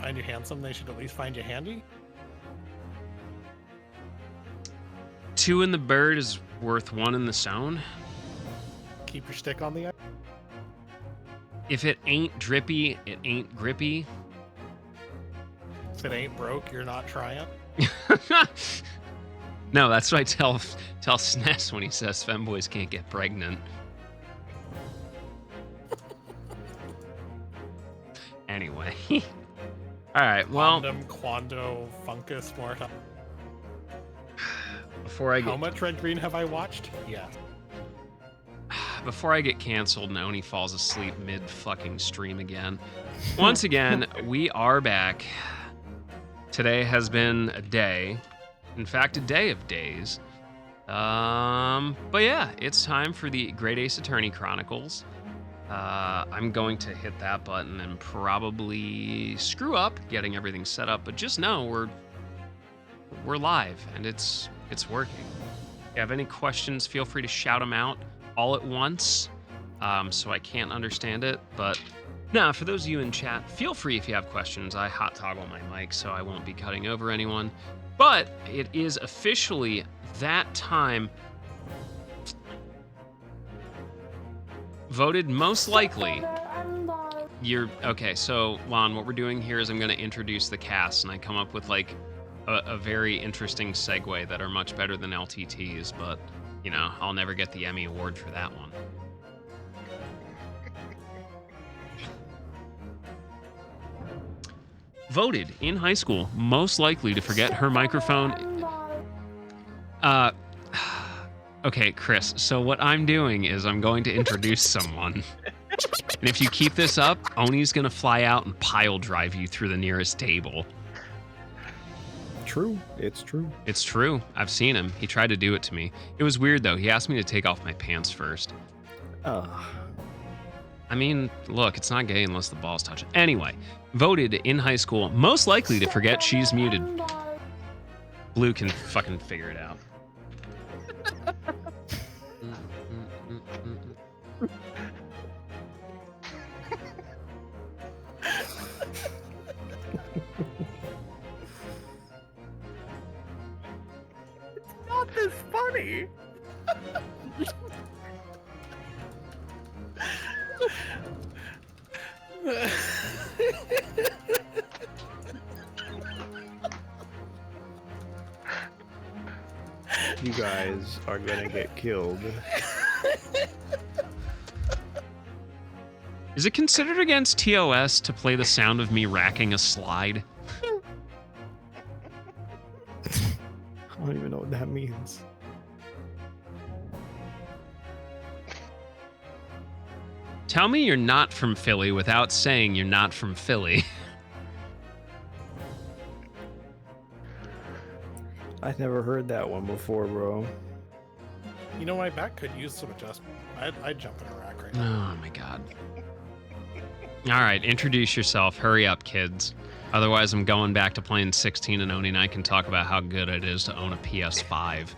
find you handsome, they should at least find you handy. 2 in the bird is worth 1 in the stone. Keep your stick on the ice. If it ain't drippy, it ain't grippy. If it ain't broke, you're not trying. No, that's what I tell SNES when he says femboys can't get pregnant. Anyway. All right, well. Condom, Quando, Funkus, Morta. Before I get... How much Red Green have I watched? Yeah. Before I get canceled and Oni falls asleep mid-fucking stream again. Once again, we are back. Today has been a day. In fact, a day of days. But yeah, it's time for the Great Ace Attorney Chronicles. I'm going to hit that button and probably screw up getting everything set up, but just know we're live and it's working. If you have any questions, feel free to shout them out all at once, so I can't understand it. But now, for those of you in chat, feel free if you have questions. I hot toggle my mic, so I won't be cutting over anyone. But it is officially that time. Voted most likely. Okay, so Lon, what we're doing here is I'm going to introduce the cast, and I come up with like a very interesting segue that are much better than LTT's, but you know, I'll never get the Emmy Award for that one. Voted in high school most likely to forget her microphone. Okay, Chris, so what I'm doing is I'm going to introduce someone. And if you keep this up, Oni's going to fly out and pile drive you through the nearest table. True. It's true. It's true. I've seen him. He tried to do it to me. It was weird, though. He asked me to take off my pants first. Oh. I mean, look, it's not gay unless the balls touch it. Anyway, voted in high school most likely to forget she's muted. Blue can fucking figure it out. Not this funny. You guys are gonna get killed. Is it considered against TOS to play the sound of me racking a slide? I don't even know what that means. Tell me you're not from Philly without saying you're not from Philly. I've never heard that one before, bro. You know, my back could use some adjustment. I'd jump in a rack right now. Oh my god. All right, introduce yourself. Hurry up, kids. Otherwise, I'm going back to playing 16 and Oni, and I can talk about how good it is to own a PS5.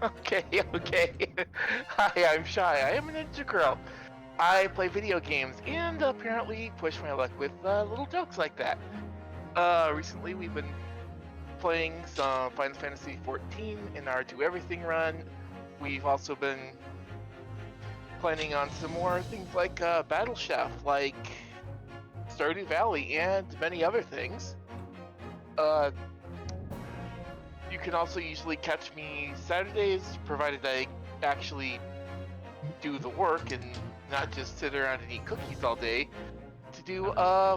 Okay. Hi, I'm Shy. I am a ninja girl. I play video games and apparently push my luck with little jokes like that. Recently, we've been playing some Final Fantasy XIV in our Do Everything run. We've also been planning on some more things like Battle Chef, like Stardew Valley, and many other things. You can also usually catch me Saturdays, provided I actually do the work and not just sit around and eat cookies all day, to do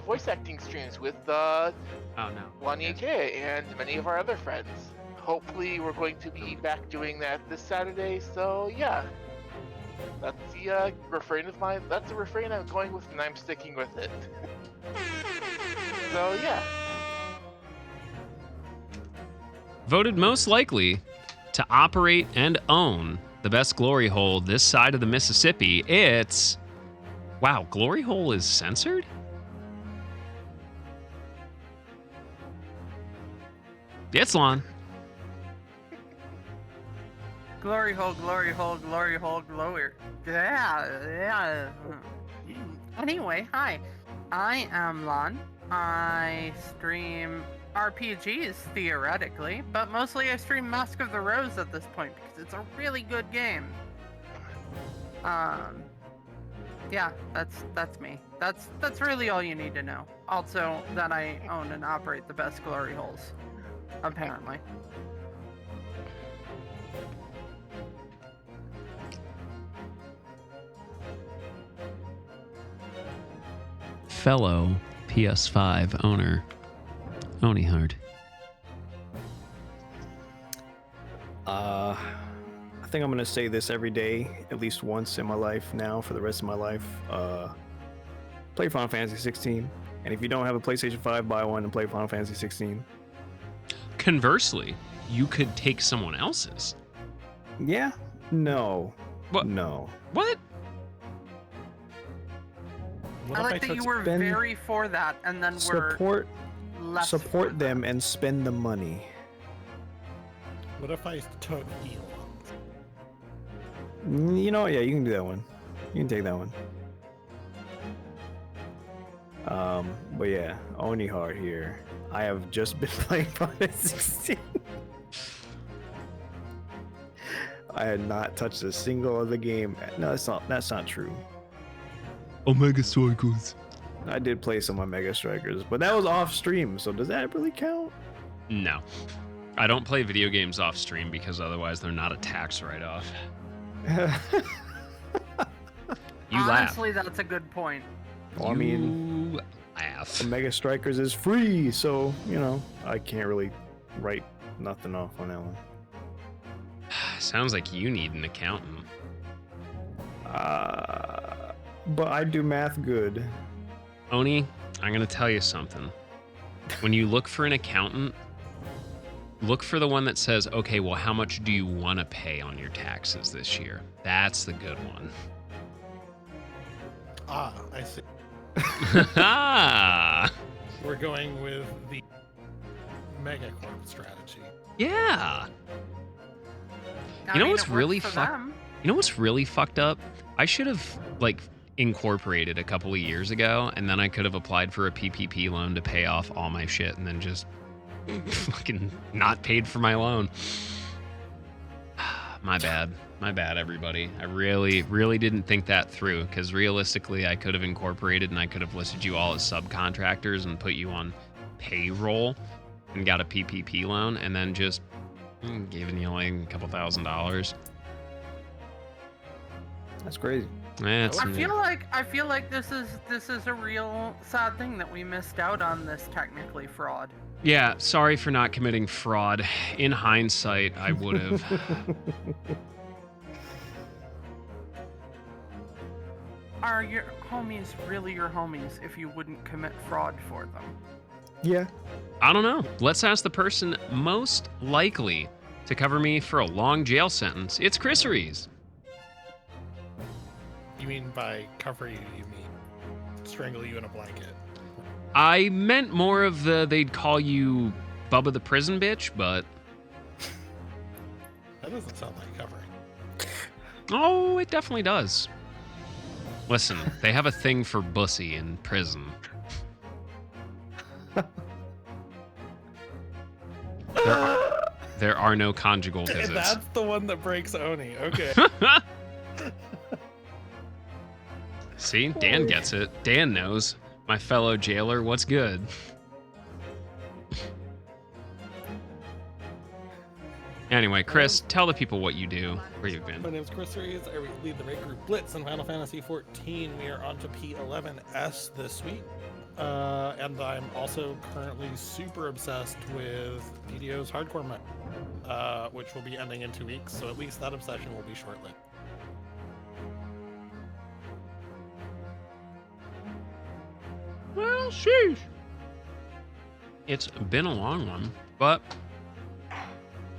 voice acting streams with Wanya J and many of our other friends. Hopefully we're going to be back doing that this Saturday, so yeah. That's the refrain of that's the refrain I'm going with, and I'm sticking with it. So yeah. Voted most likely to operate and own the best glory hole this side of the Mississippi, it's... Wow, glory hole is censored? It's Lon. Glory hole, glory hole, glory hole, glory. Yeah. Anyway, hi. I am Lon. I stream RPGs theoretically, but mostly I stream Mask of the Rose at this point because it's a really good game. Yeah, that's me. That's really all you need to know. Also, that I own and operate the best glory holes, apparently. Fellow PS5 owner, Onihard. I think I'm gonna say this every day, at least once in my life now, for the rest of my life. Play Final Fantasy 16, and if you don't have a PlayStation 5, buy one and play Final Fantasy 16. Conversely, you could take someone else's. Yeah? No. What? No. What? What I if like that took you were spend- very for that, and then we're less for Support that. them and spend the money. What if I took Elon? You know, yeah, you can do that one. You can take that one. But yeah, Onihard here. I have just been playing Final Fantasy 16. I had not touched a single other game. No, that's not true. Omega Strikers. I did play some Omega Strikers, but that was off stream, so does that really count? No. I don't play video games off stream because otherwise they're not a tax write-off. You Honestly, that's a good point. laugh. Well, I mean, You laugh. Omega Strikers is free, so, you know, I can't really write nothing off on that one. Sounds like you need an accountant. But I do math good. Oni, I'm going to tell you something. When you look for an accountant, look for the one that says, okay, well, how much do you want to pay on your taxes this year? That's the good one. Ah, I see. Ah, We're going with the Megacorp strategy. yeah. I You know mean, what's it works really for fuck- them. You know what's really fucked up? I should have, incorporated a couple of years ago, and then I could have applied for a PPP loan to pay off all my shit and then just fucking not paid for my loan. My bad, everybody. I really, really didn't think that through, because realistically, I could have incorporated and I could have listed you all as subcontractors and put you on payroll and got a PPP loan, and then just giving you like a couple $1,000s. That's crazy. It's I feel like this is a real sad thing that we missed out on this technically fraud. yeah, sorry for not committing fraud. In hindsight, I would have. Are your homies really your homies if you wouldn't commit fraud for them? Yeah. I don't know. Let's ask the person most likely to cover me for a long jail sentence. It's Chris Rees. You mean by cover you mean strangle you in a blanket? I meant more of they'd call you Bubba the prison bitch, but That doesn't sound like covering. oh, it definitely does. Listen, they have a thing for bussy in prison. There are no conjugal visits. That's the one that breaks Oni. Okay. See, Dan gets it. Dan knows. My fellow jailer, what's good? Anyway, Chris, tell the people what you do, where you've My been. name's Chris Reeves. I lead the raid group Blitz in Final Fantasy XIV. We are on to P11S this week. And I'm also currently super obsessed with PDO's hardcore mode, which will be ending in 2 weeks, so at least that obsession will be short-lived. Well, sheesh. It's been a long one, but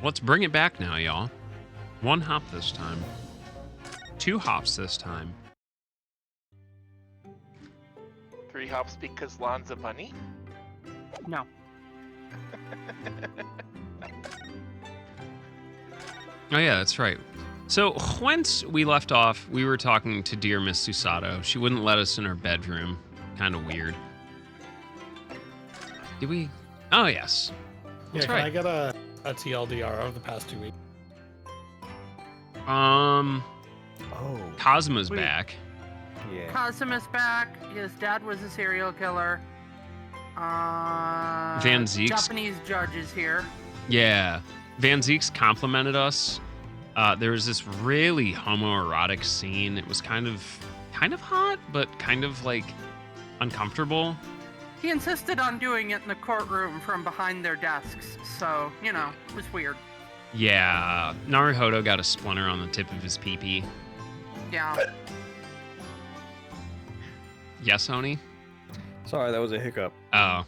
let's bring it back now, y'all. 1 hop this time. 2 hops this time. 3 hops because Lon's a bunny? No. Oh yeah, that's right. So whence we left off, we were talking to dear Miss Susato. She wouldn't let us in her bedroom. kind of weird. Did we? Oh, yes. Yeah, That's can right. I get a TLDR of the past 2 weeks? Oh, Cosmo's Wait. back. yeah. Cosmo's back. His dad was a serial killer. Van Zeke's- Japanese judge is here. Yeah. Van Zeke's complimented us. There was this really homoerotic scene. It was kind of hot, but kind of like uncomfortable. He insisted on doing it in the courtroom from behind their desks, so, you know, it was weird. Yeah. Naruhodo got a splinter on the tip of his pee-pee. Yeah. Yes, Oni? Sorry, that was a hiccup. Oh.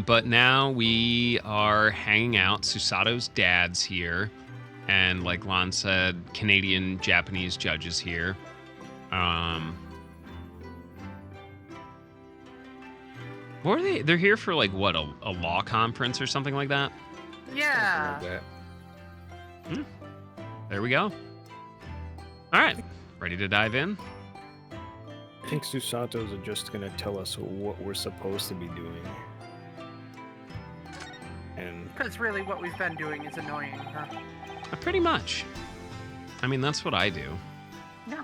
But now we are hanging out. Susato's dad's here. And like Lon said, Canadian Japanese judges here. What are they? They're here for like what, a law conference or something like that? Yeah. Something like that. There we go. All right. Ready to dive in? I think Susatos are just gonna tell us what we're supposed to be doing. And Because really what we've been doing is annoying, huh? Pretty much. I mean, that's what I do. No.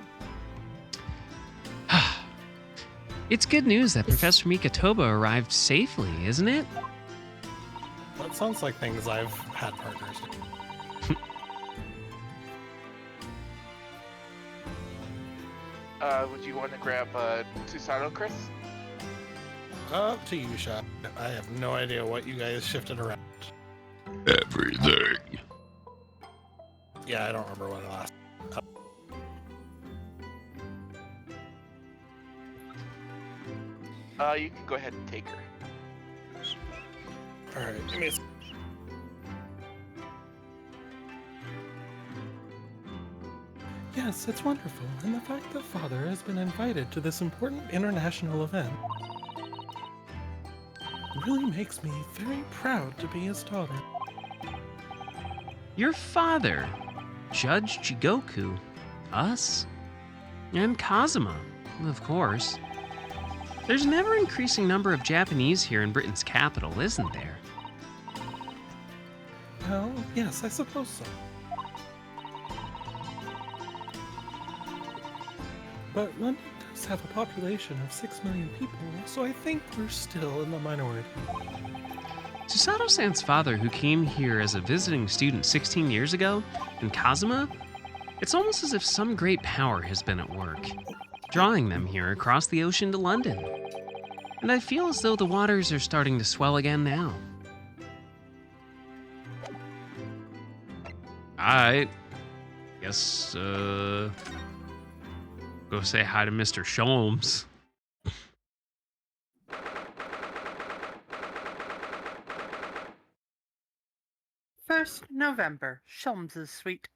It's good news that Professor Mikatoba arrived safely, isn't it? That sounds like things I've had partners do. Would you want to grab Susato, Chris? Up to you, Shot. I have no idea what you guys shifted around. Everything. Yeah, I don't remember what I last. You can go ahead and take her. All right, give me a s- Yes, it's wonderful, and the fact that Father has been invited to this important international event really makes me very proud to be his daughter. Your father, Judge Jigoku, us, and Kazuma, of course. There's an ever-increasing number of Japanese here in Britain's capital, isn't there? Well, yes, I suppose so. But London does have a population of 6 million people, so I think we're still in the minority. Susato-san's father, who came here as a visiting student 16 years ago, and Kazuma, it's almost as if some great power has been at work, drawing them here across the ocean to London. And I feel as though the waters are starting to swell again now. I guess, go say hi to Mr. Sholmes. 1st November, Sholmes' suite.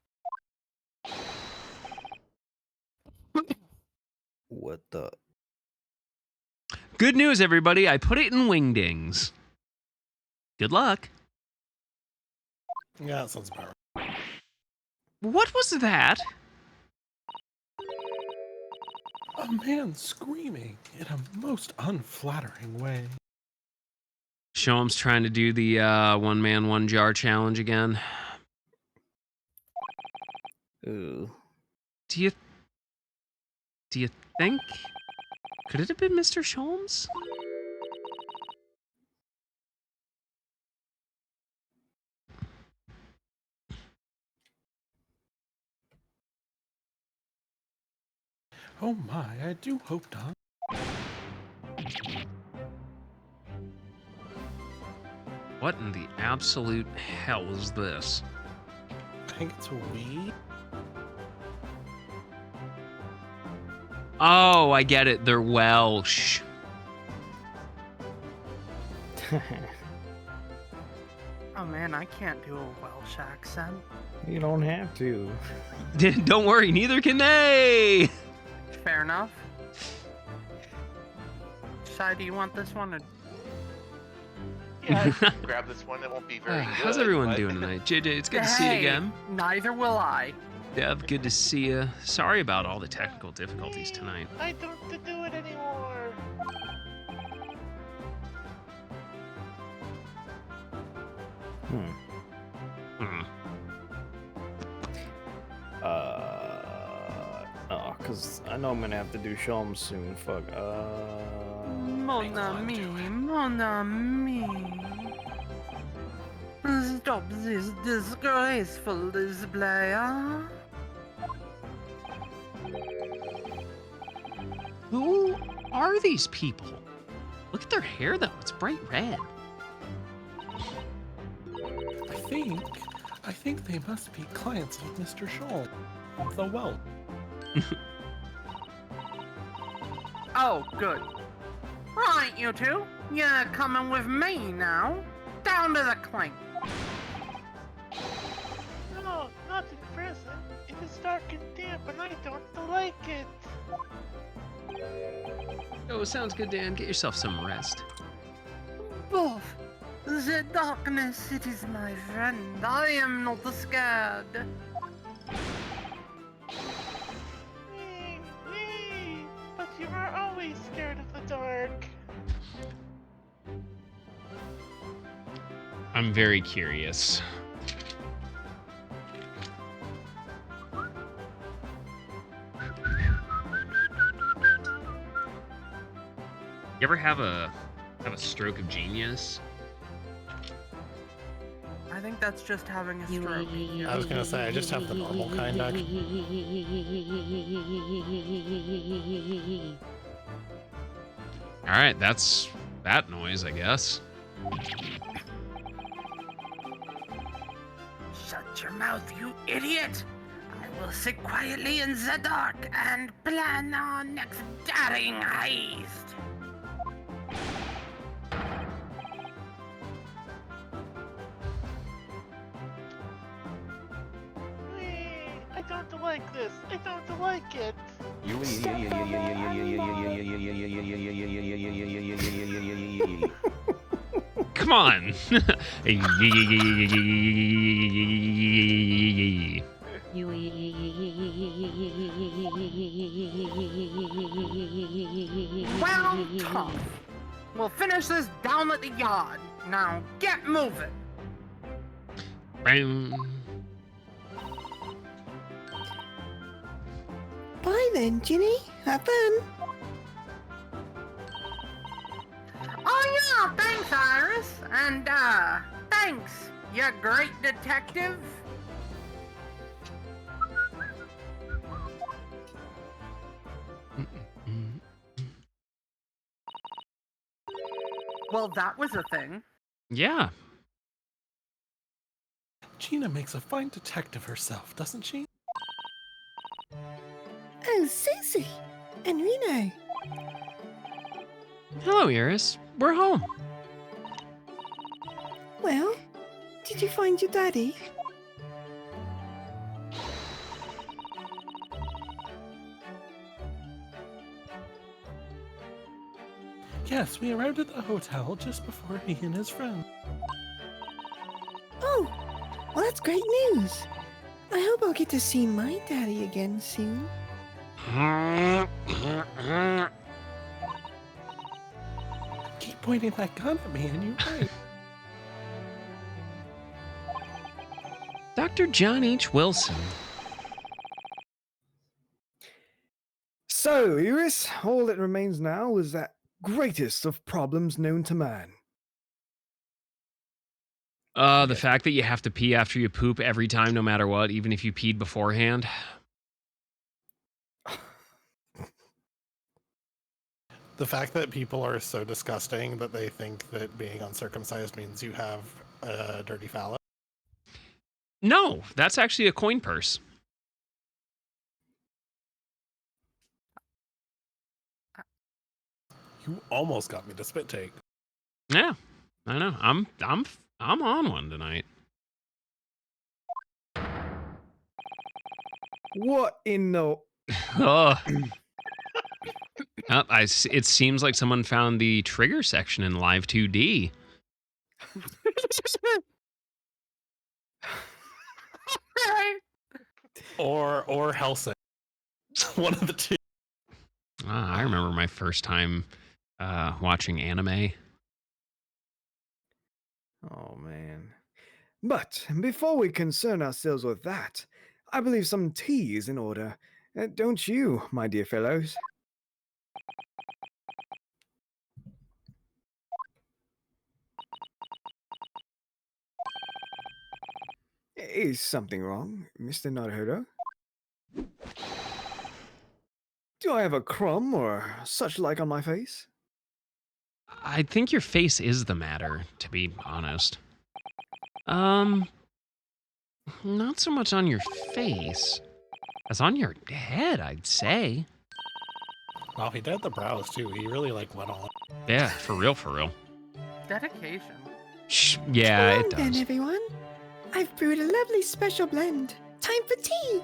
what the? Good news, everybody. I put it in Wingdings. Good luck. Yeah, that sounds about right. What was that? A man screaming in a most unflattering way. Sholmes trying to do the one man, one jar challenge again. Ooh. Do you think? Could it have been Mr. Sholmes? Oh my, I do hope not. What in the absolute hell is this? I think it's a we. Oh, I get it. They're Welsh. Oh man, I can't do a Welsh accent. You don't have to. Don't worry, neither can they. Fair enough. Shy, do you want this one? Or... Yeah, you can grab this one. It won't be very good. How's everyone but- doing tonight? JJ, it's good to see you Hey, again. Neither will I. Dev, good to see you. Sorry about all the technical difficulties tonight. I don't have to do it anymore. Hmm. Oh, cause I know I'm gonna have to do Shawm soon. Fuck. Mon ami, mon ami. Stop this disgraceful display, huh? Who are these people? Look at their hair, though. It's bright red. I think they must be clients of Mr. Scholl. The well. Oh, good. Right, you two. You're coming with me now. Down to the clink. No, not in prison. It is dark and damp, and I don't like it. Oh, sounds good, Dan. Get yourself some rest. Both. The darkness, it is my friend. I am not scared. But you are always scared of the dark. I'm very curious. You ever have a stroke of genius? I think that's just having a stroke. I was gonna say, I just have the normal kind, All right, that's that noise, I guess. Shut your mouth, you idiot! I will sit quietly in the dark and plan our next daring heist. I don't like this. I don't like it. Come on. Well, tough. We'll finish this down at the yard. Now get moving. Bye then, Ginny. Have fun. Oh yeah, thanks, Iris. And thanks, you great detective. Well, that was a thing. Yeah. Gina makes a fine detective herself, doesn't she? Oh, Susie. And Reno. Hello, Iris. We're home. Well, did you find your daddy? Yes, we arrived at the hotel just before he and his friend. Oh, well, that's great news. I hope I'll get to see my daddy again soon. Keep pointing that gun at me and you're right. Dr. John H. Wilson. So, Iris, all that remains now is that greatest of problems known to man. The fact that you have to pee after you poop every time, no matter what, even if you peed beforehand. The fact that people are so disgusting that they think that being uncircumcised means you have a dirty phallus. No, that's actually a coin purse. You almost got me to spit take. Yeah, I know. I'm on one tonight. What in the... Oh. It seems like someone found the trigger section in Live 2D. or Hellsing. One of the two. I remember my first time watching anime. Oh, man. But before we concern ourselves with that, I believe some tea is in order. Don't you, my dear fellows? Is something wrong, Mr. Naruto? Do I have a crumb or such like on my face? I think your face is the matter, to be honest. Not so much on your face as on your head, I'd say. Well, he did the brows too. He really like went on. Yeah, for real, for real. Dedication. Yeah, Come it on then, does. everyone. I've brewed a lovely special blend. Time for tea.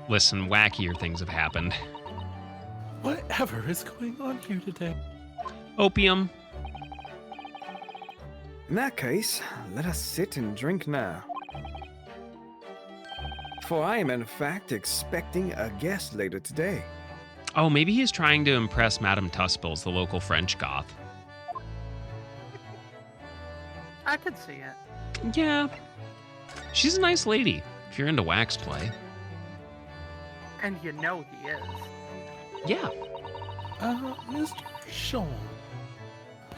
Listen, wackier things have happened. Whatever is going on here today? Opium. In that case, let us sit and drink now. For I am in fact expecting a guest later today. Oh, maybe he's trying to impress Madame Tuspils, the local French goth. I could see it. Yeah. She's a nice lady, if you're into wax play. And you know he is. Yeah. Mr. Sean,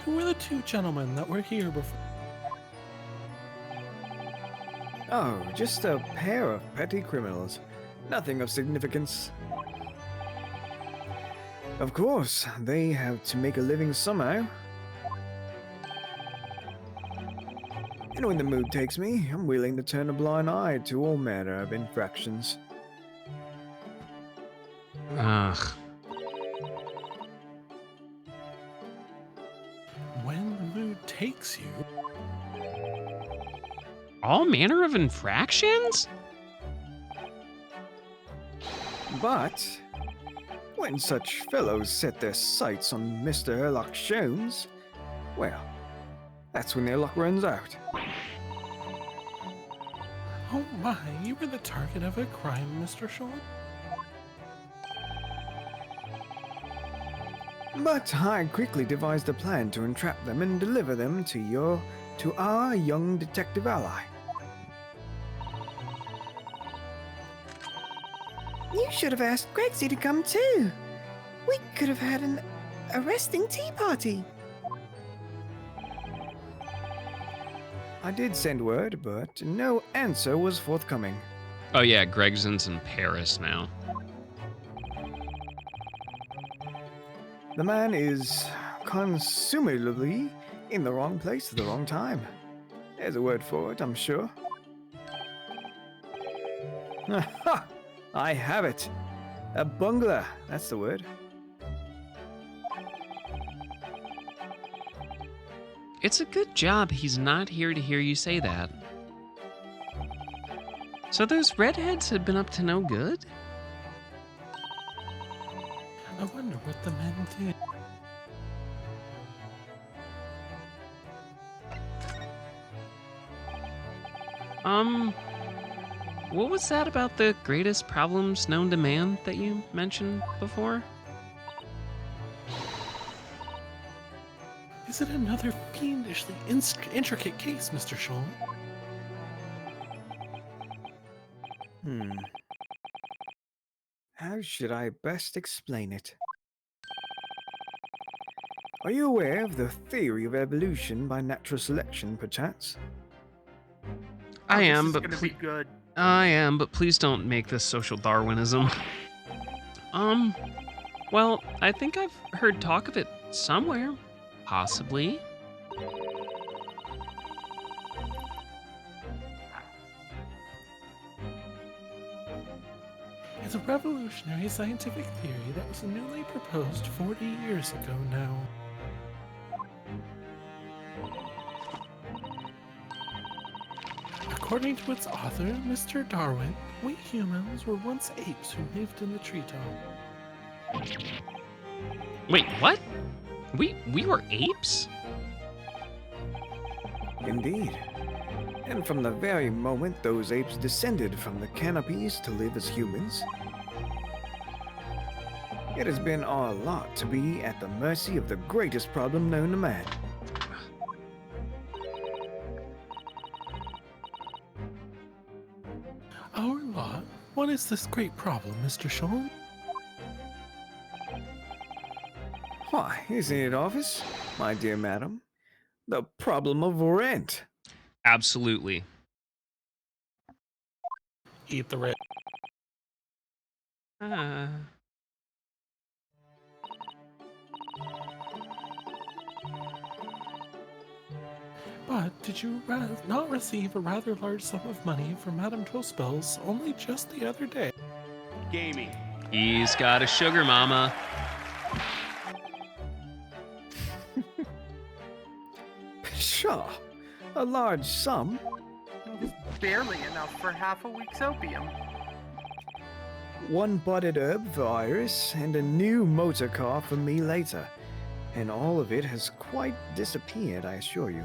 who were the two gentlemen that were here before? Oh, just a pair of petty criminals. Nothing of significance. Of course, they have to make a living somehow. And when the mood takes me, I'm willing to turn a blind eye to all manner of infractions. Ugh. When the mood takes you. All manner of infractions? But when such fellows set their sights on Mr. Herlock Sholmes, well, that's when their luck runs out. Oh my, you were the target of a crime, Mr. Sean? But I quickly devised a plan to entrap them and deliver them to our young detective ally. You should have asked Gregsy to come too. We could have had an arresting tea party. I did send word, but no answer was forthcoming. Oh yeah, Gregson's in Paris now. The man is consumably in the wrong place at the wrong time. There's a word for it, I'm sure. Aha! I have it. A bungler, that's the word. It's a good job he's not here to hear you say that. So those redheads had been up to no good? I wonder what the men did. What was that about the greatest problems known to man that you mentioned before? Is it another fiendishly intricate case, Mr. Sean? How should I best explain it? Are you aware of the theory of evolution by natural selection, perchance? I am, this is but gonna be good. I am, but please don't make this social Darwinism. Well, I think I've heard talk of it somewhere. Possibly. It's a revolutionary scientific theory that was newly proposed 40 years ago now. According to its author, Mr. Darwin, we humans were once apes who lived in the treetop. Wait, what? We were apes? Indeed. And from the very moment those apes descended from the canopies to live as humans, it has been our lot to be at the mercy of the greatest problem known to man. Our lot? What is this great problem, Mr. Sholm? Why, isn't it obvious, my dear madam? The problem of rent. Absolutely. Eat the rent. Uh, But did you not receive a rather large sum of money from Madame Toastbells only just the other day? Gaming. he's got a sugar mama. Pshaw, a large sum. Barely enough for half a week's opium. One potted herb for Iris, and a new motor car for me later. And all of it has quite disappeared, I assure you.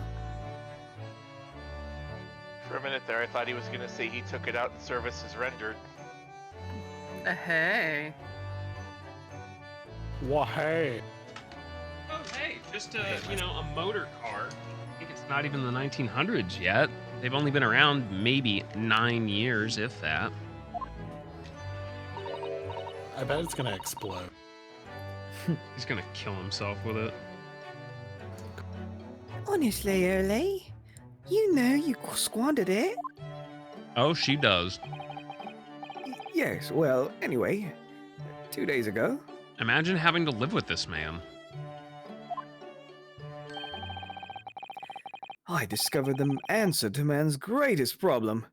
For a minute there, I thought he was going to say he took it out and services rendered. Hey. Why, hey. Oh, hey, just a motor car. I think it's not even the 1900s yet. They've only been around maybe 9 years, if that. I bet it's gonna explode. He's gonna kill himself with it. Honestly, Ole, you know you squandered it. Oh, she does. Yes, well, anyway, 2 days ago, Imagine having to live with this man. I discovered the answer to man's greatest problem.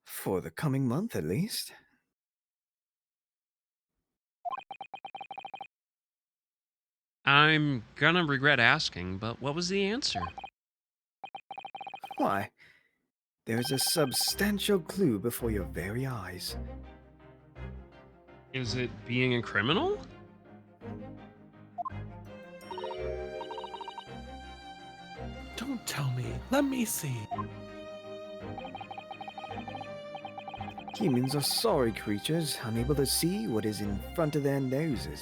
For the coming month, at least. I'm gonna regret asking, but what was the answer? Why, there's a substantial clue before your very eyes. Is it being a criminal? Don't tell me. Let me see. Humans are sorry creatures, unable to see what is in front of their noses.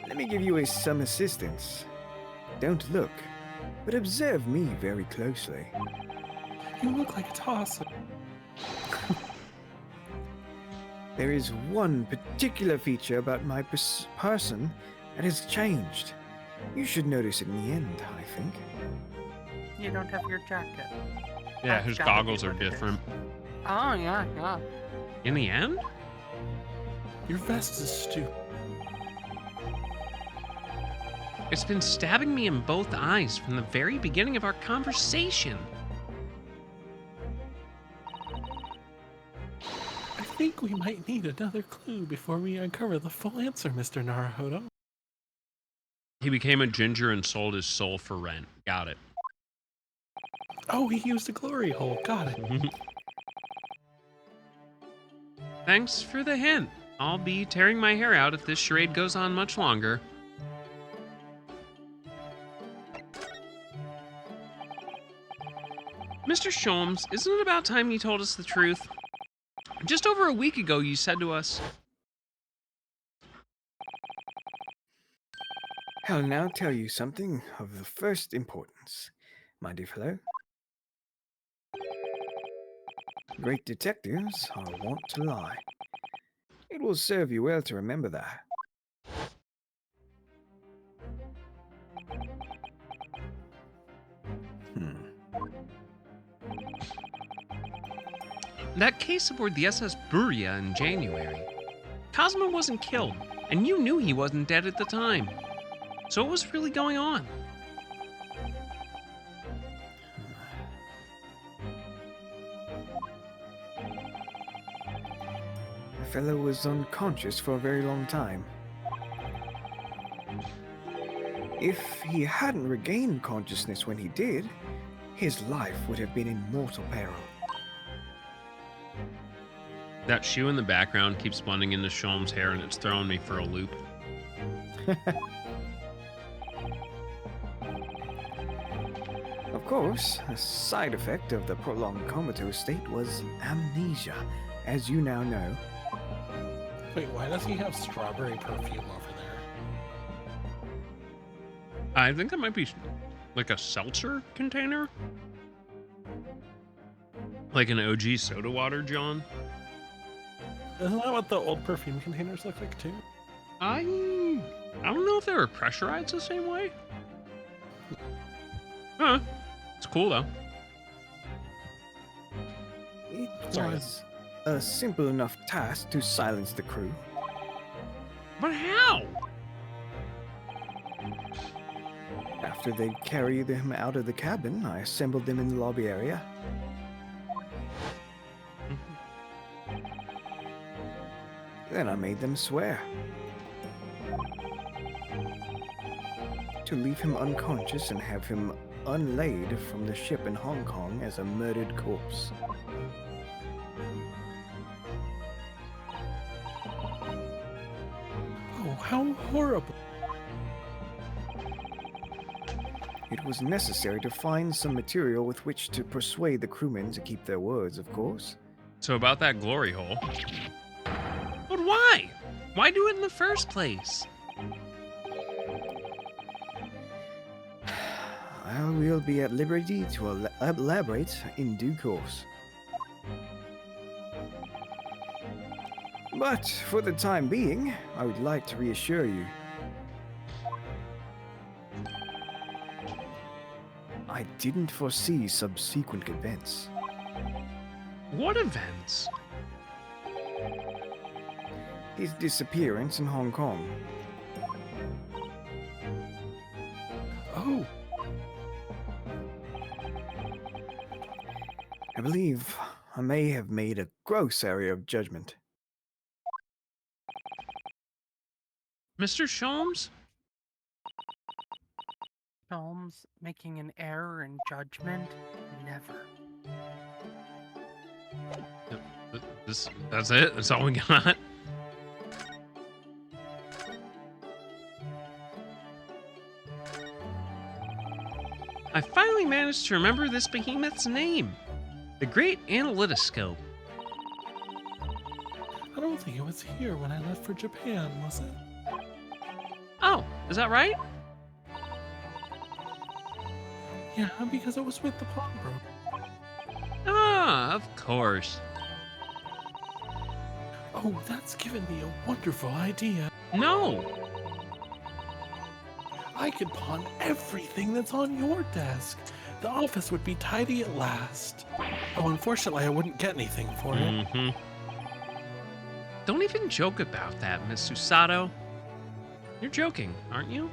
Let me give you some assistance. Don't look, but observe me very closely. You look like a tosser. There is one particular feature about my person that has changed. You should notice it in the end, I think. You don't have your jacket. Yeah, That's his gotta be goggles are what it is. different. Oh, yeah, yeah. In the end? Your vest is stupid. It's been stabbing me in both eyes from the very beginning of our conversation. I think we might need another clue before we uncover the full answer, Mr. Naruhodo. He became a ginger and sold his soul for rent. Got it. Oh, he used a glory hole. Got it. Thanks for the hint. I'll be tearing my hair out if this charade goes on much longer. Mr. Sholmes, isn't it about time you told us the truth? Just over a week ago, you said to us, I'll now tell you something of the first importance, my dear fellow. Great detectives are wont to lie. It will serve you well to remember that. that case aboard the SS Buria in January. Cosmo wasn't killed, and you knew he wasn't dead at the time. So what was really going on? The fellow was unconscious for a very long time. If he hadn't regained consciousness when he did, his life would have been in mortal peril. That shoe in the background keeps blending into Sholmes' hair, and it's throwing me for a loop. course, a side effect of the prolonged comatose state was amnesia, as you now know. Wait, why does he have strawberry perfume over there? I think that might be like a seltzer container. Like an OG soda water, John. Isn't that what the old perfume containers look like too? I don't know if they were pressurized the same way. Huh. It's cool though. It Sorry. was a simple enough task to silence the crew. But how? After they carried him out of the cabin, I assembled them in the lobby area. Then I made them swear to leave him unconscious and have him unlaid from the ship in Hong Kong as a murdered corpse. Oh, how horrible. It was necessary to find some material with which to persuade the crewmen to keep their words, of course. So about that glory hole. But why? Why do it in the first place? I will be at liberty to elaborate in due course. But for the time being, I would like to reassure you. I didn't foresee subsequent events. What events? His disappearance in Hong Kong. Oh, I believe I may have made a gross error of judgment. Mr. Sholmes? Holmes making an error in judgment? Never. That's it? That's all we got? I finally managed to remember this behemoth's name. The Great Analytoscope. I don't think it was here when I left for Japan, was it? Oh, is that right? Yeah, because it was with the pawnbroker. Ah, of course. Oh, that's given me a wonderful idea. No. I could pawn everything that's on your desk. The office would be tidy at last. Oh, unfortunately, I wouldn't get anything for it. Mm-hmm. Don't even joke about that, Miss Susato. You're joking, aren't you?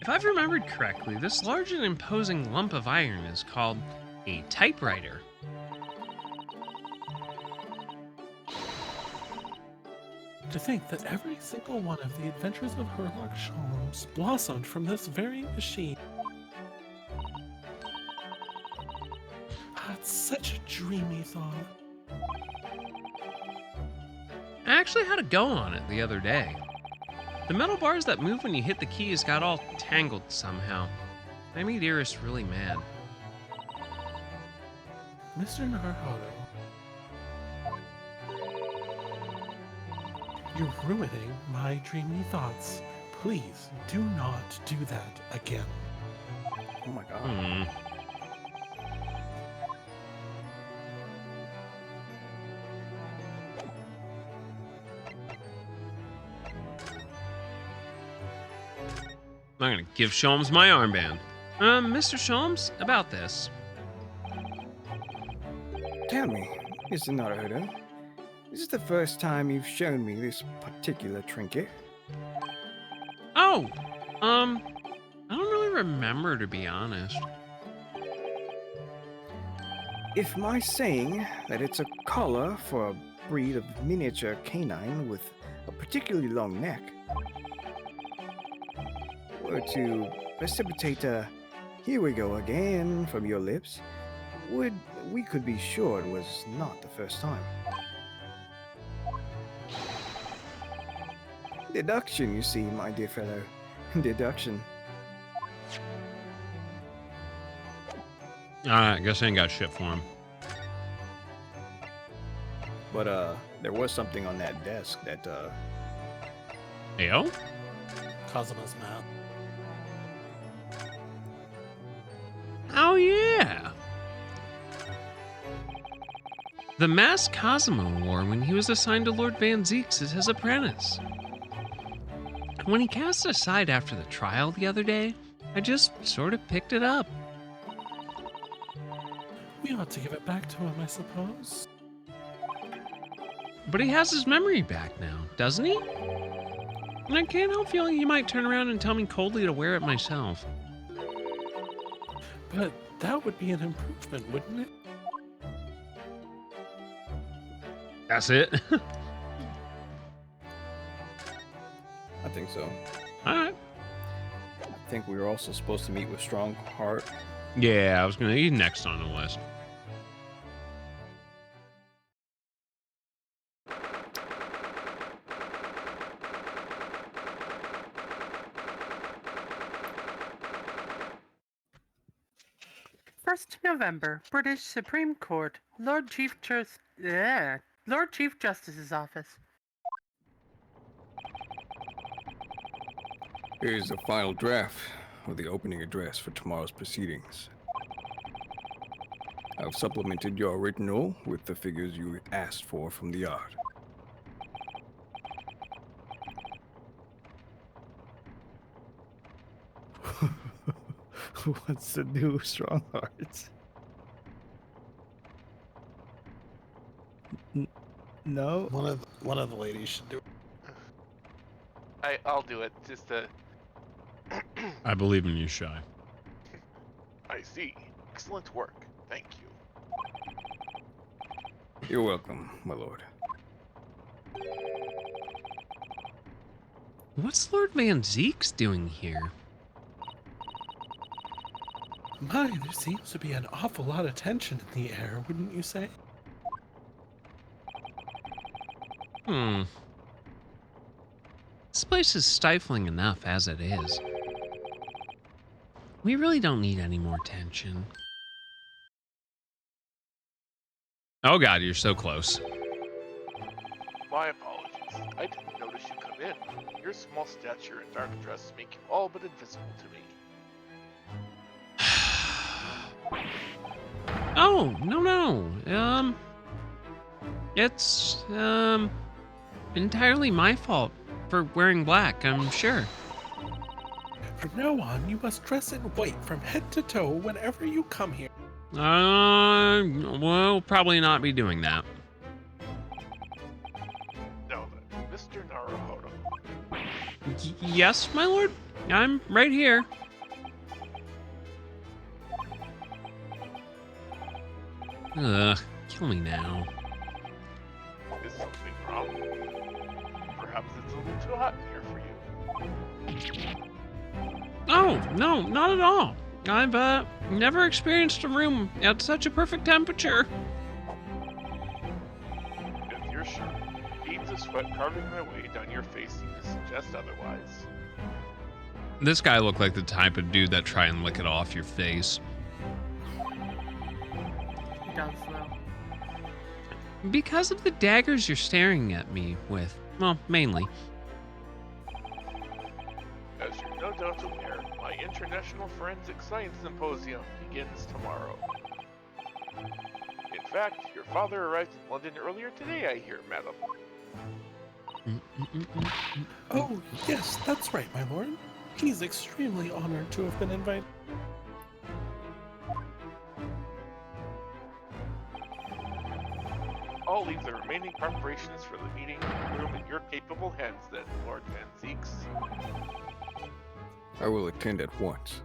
If I've remembered correctly, this large and imposing lump of iron is called a typewriter. To think that every single one of the adventures of Herlock Sholmes blossomed from this very machine. That's such a dreamy thought. I actually had a go on it the other day. The metal bars that move when you hit the keys got all tangled somehow. I made Iris really mad. Mr. Naruhodo, you're ruining my dreamy thoughts. Please do not do that again. Oh my god. I'm gonna give Sholmes my armband. Mr. Sholmes, about this. Tell me, Mr. Naruhodo, this is the first time you've shown me this particular trinket. Oh, I don't really remember, to be honest. If my saying that it's a collar for a breed of miniature canine with a particularly long neck were to precipitate a "here we go again" from your lips, we could be sure it was not the first time. Deduction, you see, my dear fellow. Deduction. I guess I ain't got shit for him. But there was something on that desk that Ayo? Kazuma's math. Oh, yeah. The mask Cosimo wore when he was assigned to Lord Van Zeeks as his apprentice. When he cast it aside after the trial the other day, I just sort of picked it up. We ought to give it back to him, I suppose. But he has his memory back now, doesn't he? And I can't help feeling he might turn around and tell me coldly to wear it myself. But that would be an improvement, wouldn't it? That's it? I think so. Alright. I think we were also supposed to meet with Strongheart. Yeah, I was gonna. He's next on the list. First November, British Supreme Court, Lord Chief Justice's office. Here's the final draft of the opening address for tomorrow's proceedings. I've supplemented your original with the figures you asked for from the yard. What's the new Stronghearts? No? One of the ladies should do it. I'll do it. Just I believe in you, Shy. I see. Excellent work. Thank you. You're welcome, my lord. What's Lord Van Zeeks doing here? My, there seems to be an awful lot of tension in the air, wouldn't you say? This place is stifling enough as it is. We really don't need any more tension. Oh god, you're so close. My apologies. I didn't notice you come in. Your small stature and dark dress make you all but invisible to me. Oh, no. It's, entirely my fault for wearing black, I'm sure. From now on, you must dress in white from head to toe whenever you come here. We'll probably not be doing that. Now then, Mr. Naruhodo. Yes, my lord? I'm right here. Ugh, kill me now. Is something wrong? Perhaps it's a little too hot in here for you. Oh, no, not at all. I've, never experienced a room at such a perfect temperature. If you're sure, beads of sweat carving their way down your face seem to suggest otherwise. This guy looked like the type of dude that try and lick it off your face. He does, though. Because of the daggers you're staring at me with. Well, mainly. As you're no doubt aware, my International Forensic Science Symposium begins tomorrow. In fact, your father arrived in London earlier today, I hear, madam. Oh, yes, that's right, my lord. He's extremely honored to have been invited. I'll leave the remaining preparations for the meeting room in your capable hands then, Lord Van Zeeks. I will attend at once.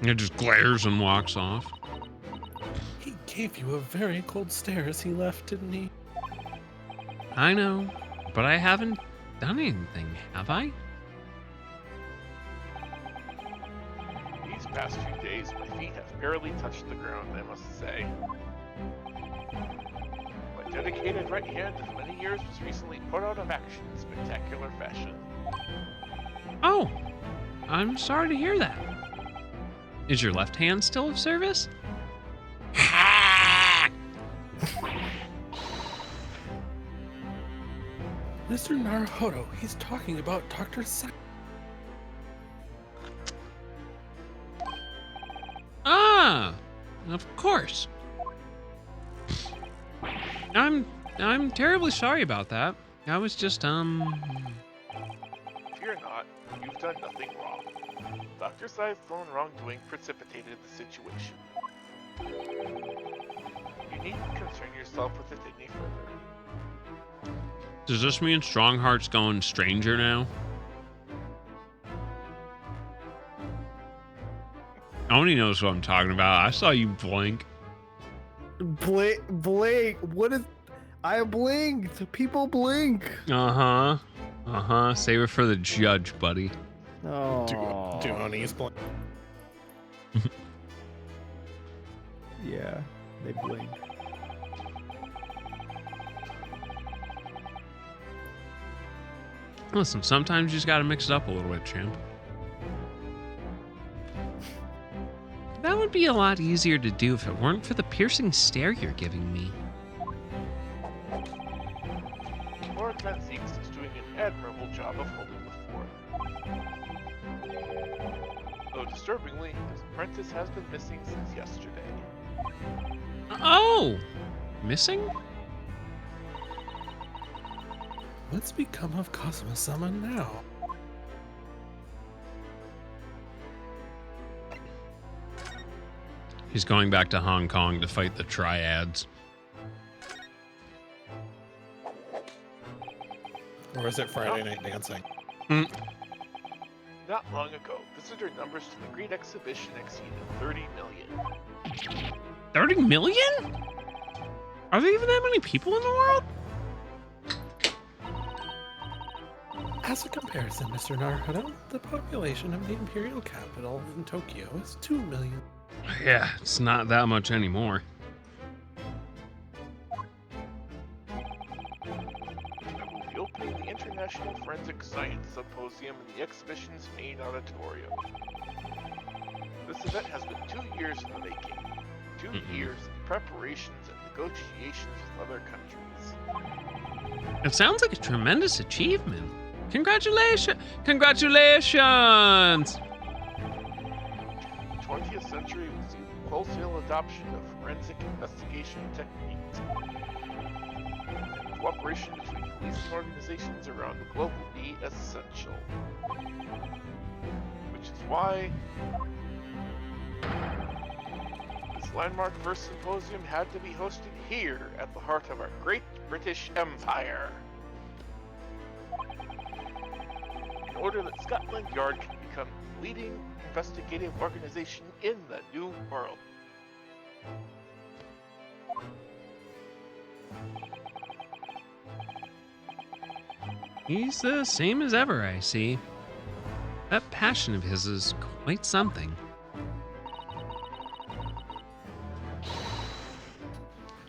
He just glares and walks off. He gave you a very cold stare as he left, didn't he? I know, but I haven't done anything, have I? These past few days, my feet have barely touched the ground, I must say. My dedicated right hand of many years was recently put out of action in spectacular fashion. Oh, I'm sorry to hear that. Is your left hand still of service? Mr. Naruhodo, he's talking about Dr. Sa- Ah, of course. I'm terribly sorry about that. I was just Fear not, you've done nothing wrong. Dr. Sai's lone wrongdoing precipitated the situation. You needn't concern yourself with it any further. Does this mean Strongheart's going stranger now? Oni knows what I'm talking about. I saw you blink. Blink. What is? I blinked. People blink. Uh-huh. Save it for the judge, buddy. Oh. Do Oni's blank. Yeah, they blink. Listen, sometimes you just gotta mix it up a little bit, champ. That would be a lot easier to do if it weren't for the piercing stare you're giving me. Lord Menzies is doing an admirable job of holding the fort. Though disturbingly, his apprentice has been missing since yesterday. Oh! Missing? What's become of Kazuma-sama now? He's going back to Hong Kong to fight the triads. Or is it Friday Night Dancing? Not long ago, visitor numbers to the Great Exhibition exceeded 30 million. 30 million? Are there even that many people in the world? As a comparison, Mr. Naruhodo, the population of the imperial capital in Tokyo is 2 million. Yeah, it's not that much anymore. I will be opening the International Forensic Science Symposium in the exhibition's main auditorium. This event has been 2 years in the making. 2 years of preparations and negotiations with other countries. It sounds like a tremendous achievement. Congratulations! Congratulations! The 20th century will see the wholesale adoption of forensic investigation techniques. And cooperation between police and organizations around the globe will be essential. Which is why this landmark first symposium had to be hosted here at the heart of our great British Empire. In order that Scotland Yard can become the leading investigative organization in the New World. He's the same as ever, I see. That passion of his is quite something.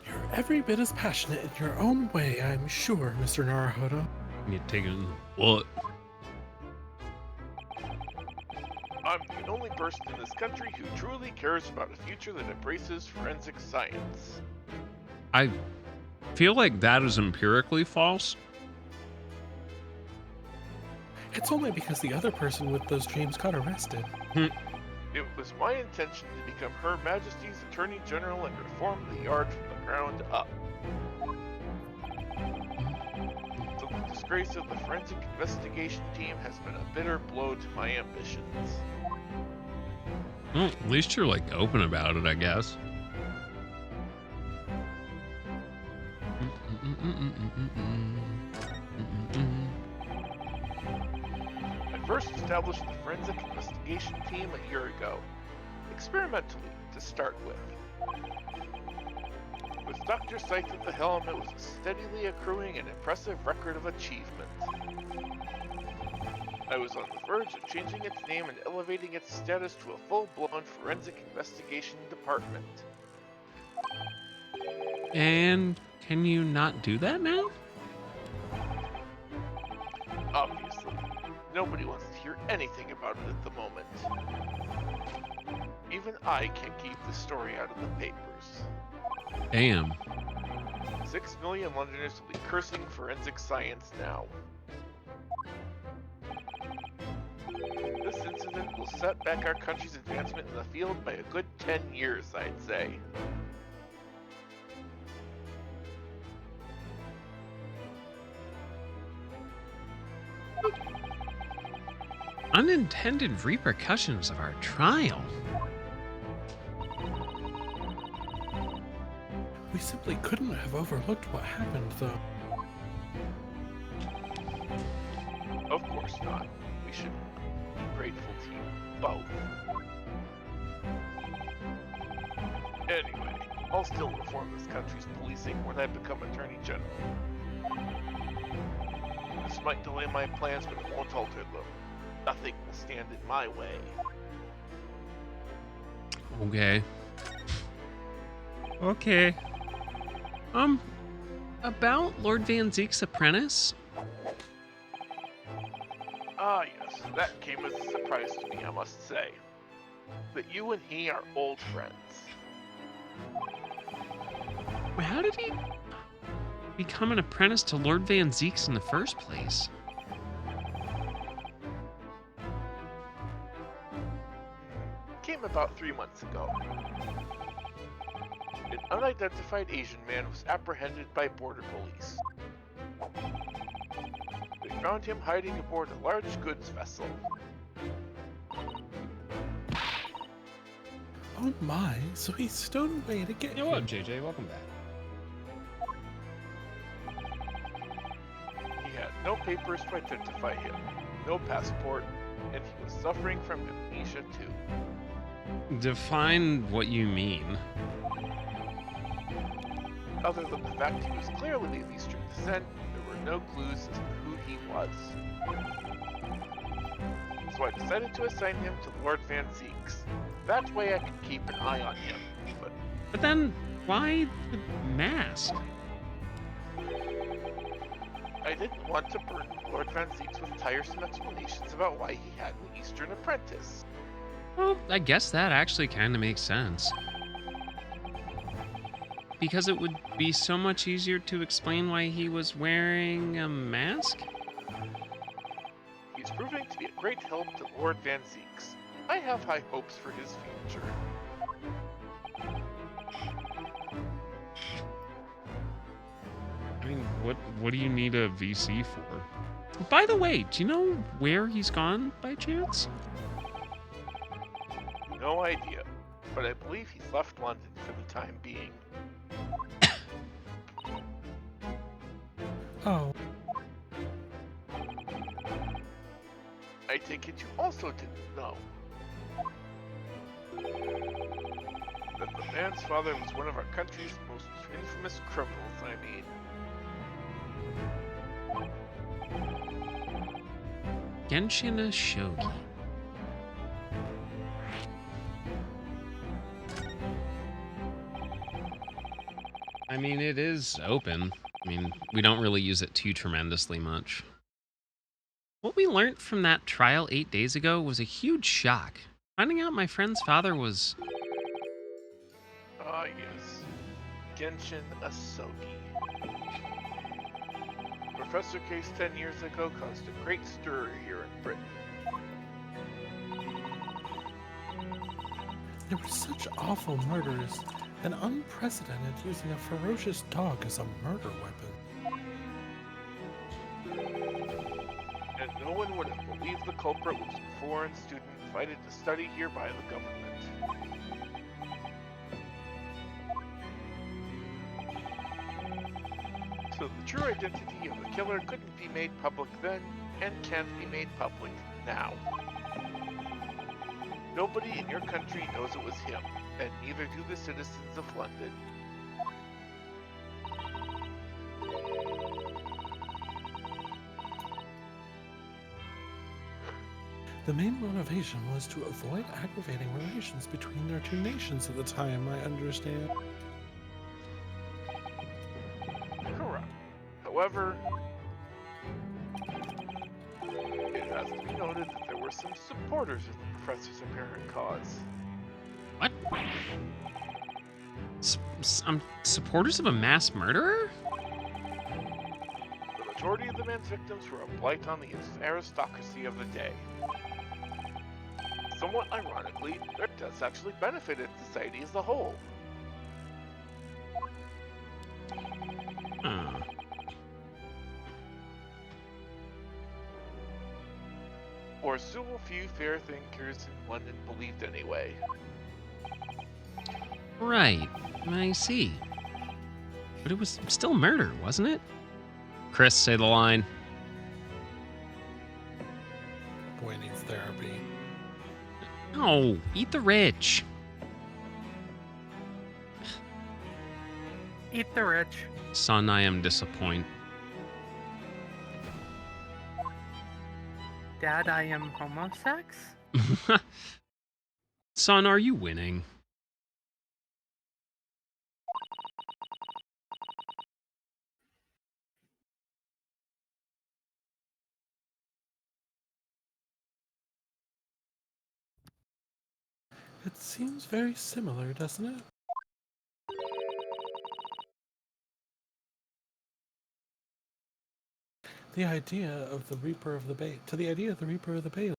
You're every bit as passionate in your own way, I'm sure, Mr. Naruhodo. You take it. What? I'm the only person in this country who truly cares about a future that embraces forensic science. I feel like that is empirically false. It's only because the other person with those dreams got arrested. It was my intention to become Her Majesty's Attorney General and reform the Yard from the ground up. So the disgrace of the forensic investigation team has been a bitter blow to my ambitions. Well, at least you're like open about it, I guess. I first established the forensic investigation team a year ago, experimentally to start with. With Dr. Scythe at the helm, it was a steadily accruing and impressive record of achievement. I was on the verge of changing its name and elevating its status to a full-blown forensic investigation department. And can you not do that now? Obviously, nobody wants to hear anything about it at the moment. Even I can't keep the story out of the papers. Damn. 6 million Londoners will be cursing forensic science now. This incident will set back our country's advancement in the field by a good 10 years, I'd say. Unintended repercussions of our trial. We simply couldn't have overlooked what happened, though. Of course not. We should be grateful to you both. Anyway, I'll still reform this country's policing when I become Attorney General. This might delay my plans, but it won't alter them. Nothing will stand in my way. Okay. Okay. About Lord Van Zeek's apprentice? Ah, yes, that came as a surprise to me, I must say. That you and he are old friends. How did he become an apprentice to Lord Van Zeek's in the first place? Came about 3 months ago. An unidentified Asian man was apprehended by border police. They found him hiding aboard a large goods vessel. Oh my, so he stowed away to get Yo, what him. up, JJ? Welcome back. He had no papers to identify him, no passport, and he was suffering from amnesia too. Define what you mean. Other than the fact he was clearly of Eastern descent, there were no clues as to who he was. So I decided to assign him to Lord Van Zeek's. That way I could keep an eye on him. But then, why the mask? I didn't want to burden Lord Van Zeek's with tiresome explanations about why he had an Eastern apprentice. Well, I guess that actually kind of makes sense. Because it would be so much easier to explain why he was wearing a mask? He's proving to be a great help to Lord Van Zeek's. I have high hopes for his future. I mean, what do you need a VC for? By the way, do you know where he's gone by chance? No idea, but I believe he's left London for the time being. Oh, I take it you also didn't know that the man's father was one of our country's most infamous criminals, I mean. Genshin Shogi. I mean, it is open. I mean, we don't really use it too tremendously much. What we learned from that trial 8 days ago was a huge shock. Finding out my friend's father was... Ah, yes. Genshin Asogi. Professor case 10 years ago caused a great stir here in Britain. there were such awful murders, and unprecedented using a ferocious dog as a murder weapon. And no one would have believed the culprit was a foreign student invited to study here by the government. So the true identity of the killer couldn't be made public then, and can't be made public now. Nobody in your country knows it was him, and neither do the citizens of London. The main motivation was to avoid aggravating relations between their two nations at the time, I understand. has to be noted that there were some supporters of the professor's apparent cause. What? Supporters of a mass murderer? The majority of the man's victims were a blight on the aristocracy of the day. Somewhat ironically, their deaths actually benefited society as a whole. Hmm. Or so few fair thinkers in London believed anyway. Right, I see. But it was still murder, wasn't it? Chris, say the line. Boy needs therapy. No, eat the rich. Eat the rich. Son, I am disappointed. Dad, I am homosex? Son, are you winning? It seems very similar, doesn't it? The idea of the Reaper of the Bay. To the idea of the Reaper of the Bay.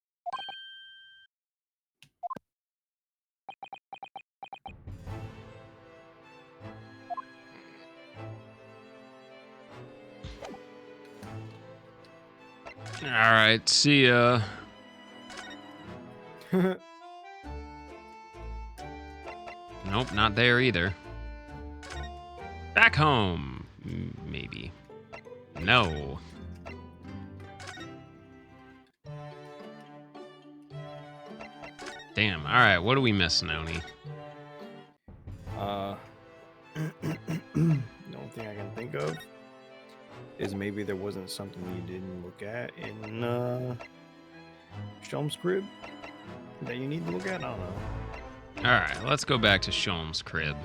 Alright, see ya. Nope, not there either. Back home. Maybe. No. Damn, alright, what are we missing, Oni? The only thing I can think of is maybe there wasn't something you didn't look at in Shelm's crib that you need to look at. I don't know. Alright, let's go back to Sholm's crib.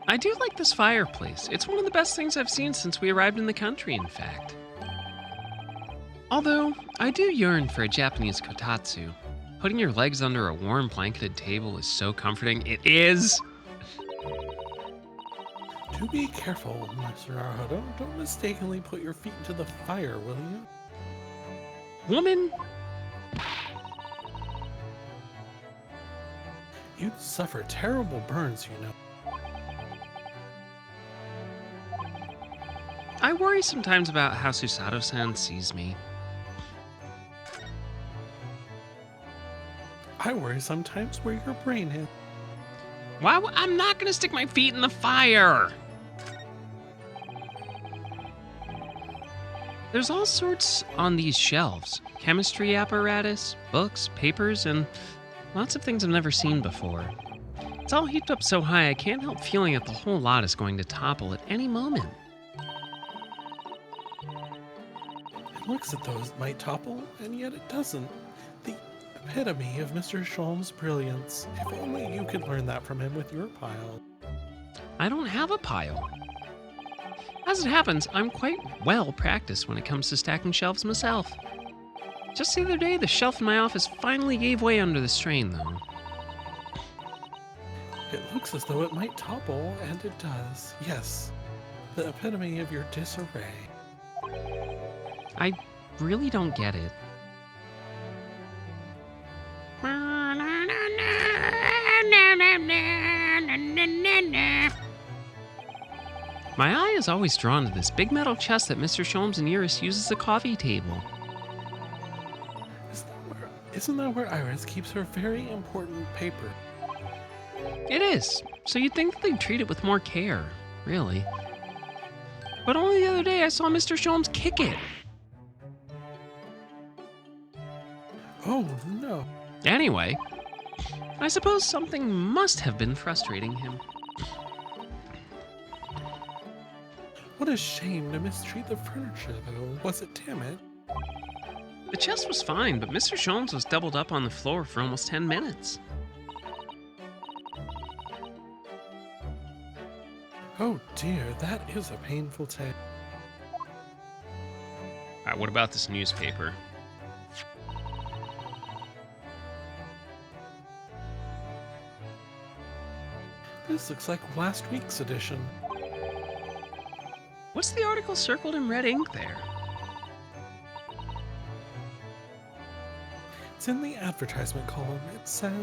I do like this fireplace. It's one of the best things I've seen since we arrived in the country, in fact. Although, I do yearn for a Japanese kotatsu. Putting your legs under a warm blanketed table is so comforting. It is! Do be careful, Mr. Arhado. Don't mistakenly put your feet into the fire, will you? Woman! You'd suffer terrible burns, you know. I worry sometimes about how Susato-san sees me. I worry sometimes where your brain is. I'm not gonna stick my feet in the fire! There's all sorts on these shelves. Chemistry apparatus, books, papers, and lots of things I've never seen before. It's all heaped up so high I can't help feeling that the whole lot is going to topple at any moment. It looks as though it might topple, and yet it doesn't. The epitome of Mr. Sholm's brilliance. If only you could learn that from him with your pile. I don't have a pile. As it happens, I'm quite well practiced when it comes to stacking shelves myself. Just the other day, the shelf in my office finally gave way under the strain, though. It looks as though it might topple, and it does. Yes, the epitome of your disarray. I really don't get it. My eye is always drawn to this big metal chest that Mr. Sholmes and Iris use as a coffee table. Isn't that where Iris keeps her very important paper? It is, so you'd think that they'd treat it with more care, really. But only the other day I saw Mr. Sholmes kick it. Oh, no. Anyway, I suppose something must have been frustrating him. What a shame to mistreat the furniture, though. Was it damaged? The chest was fine, but Mr. Sholmes was doubled up on the floor for almost 10 minutes. Oh dear, that is a painful tale. Alright, what about this newspaper? This looks like last week's edition. What's the article circled in red ink there? It's in the advertisement column. It says,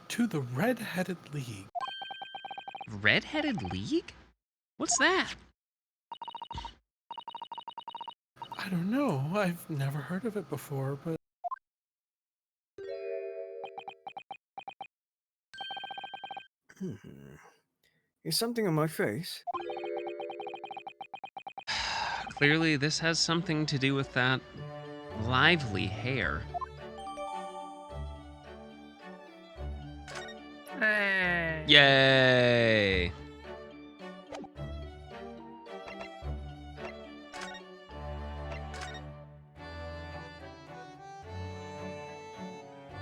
"To the Red-Headed League." Red-Headed League? What's that? I don't know. I've never heard of it before, but Is something on my face? Clearly, this has something to do with that lively hair. Hey. Yay!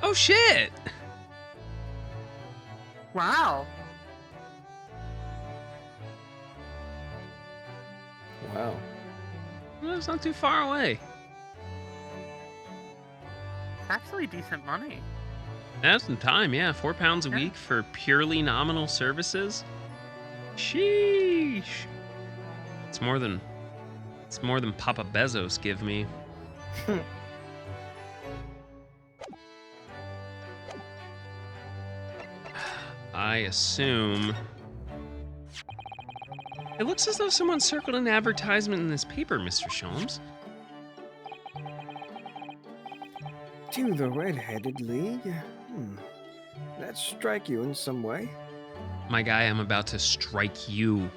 Oh shit! Wow. Wow. Well, it's not too far away. It's actually decent money. That's some time, yeah. £4 a Yeah. week for purely nominal services. Sheesh. It's more than Papa Bezos give me. I assume. It looks as though someone circled an advertisement in this paper, Mr. Sholmes. To the Red-Headed League? That strike you in some way? My guy, I'm about to strike you.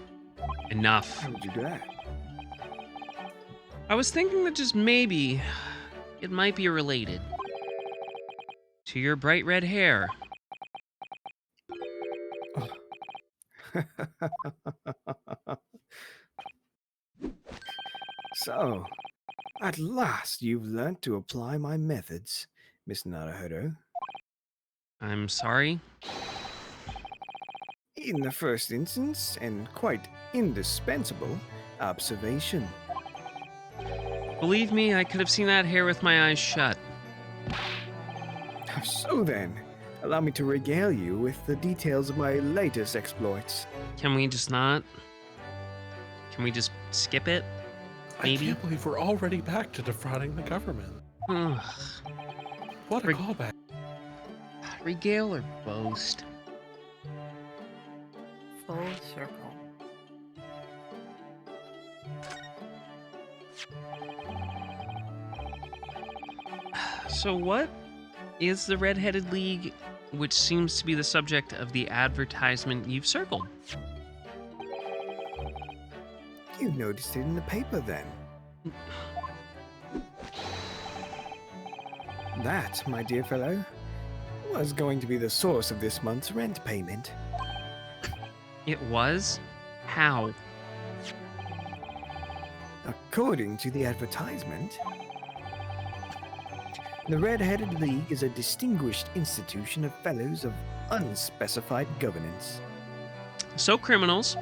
Enough. How would you do that? I was thinking that just maybe it might be related to your bright red hair. So, at last you've learnt to apply my methods, Miss Naruhodo. I'm sorry. In the first instance, and quite indispensable, observation. Believe me, I could have seen that hair with my eyes shut. So then, allow me to regale you with the details of my latest exploits. Can we just not? Can we just skip it? Maybe? I can't believe we're already back to defrauding the government. Ugh. What a Reg- callback. Regale or boast? Full circle. So what is the Red-Headed League, which seems to be the subject of the advertisement you've circled? You noticed it in the paper then. That, my dear fellow, was going to be the source of this month's rent payment. It was? How? According to the advertisement, the Red-Headed League is a distinguished institution of fellows of unspecified governance. So criminals.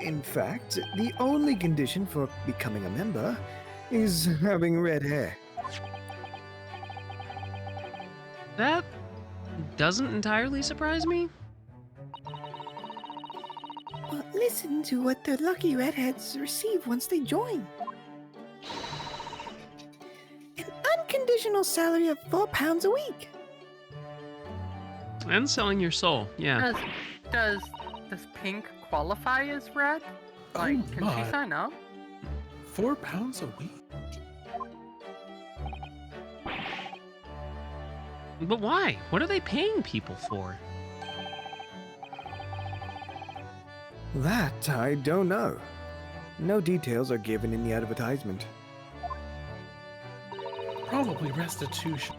In fact, the only condition for becoming a member is having red hair. That doesn't entirely surprise me. Well, listen to what the lucky redheads receive once they join. An unconditional salary of £4 a week. And selling your soul, yeah. Does pink qualify as red? Like, Oh can my. she sign up? £4 a week? But why? What are they paying people for? That I don't know. No details are given in the advertisement. Probably restitution.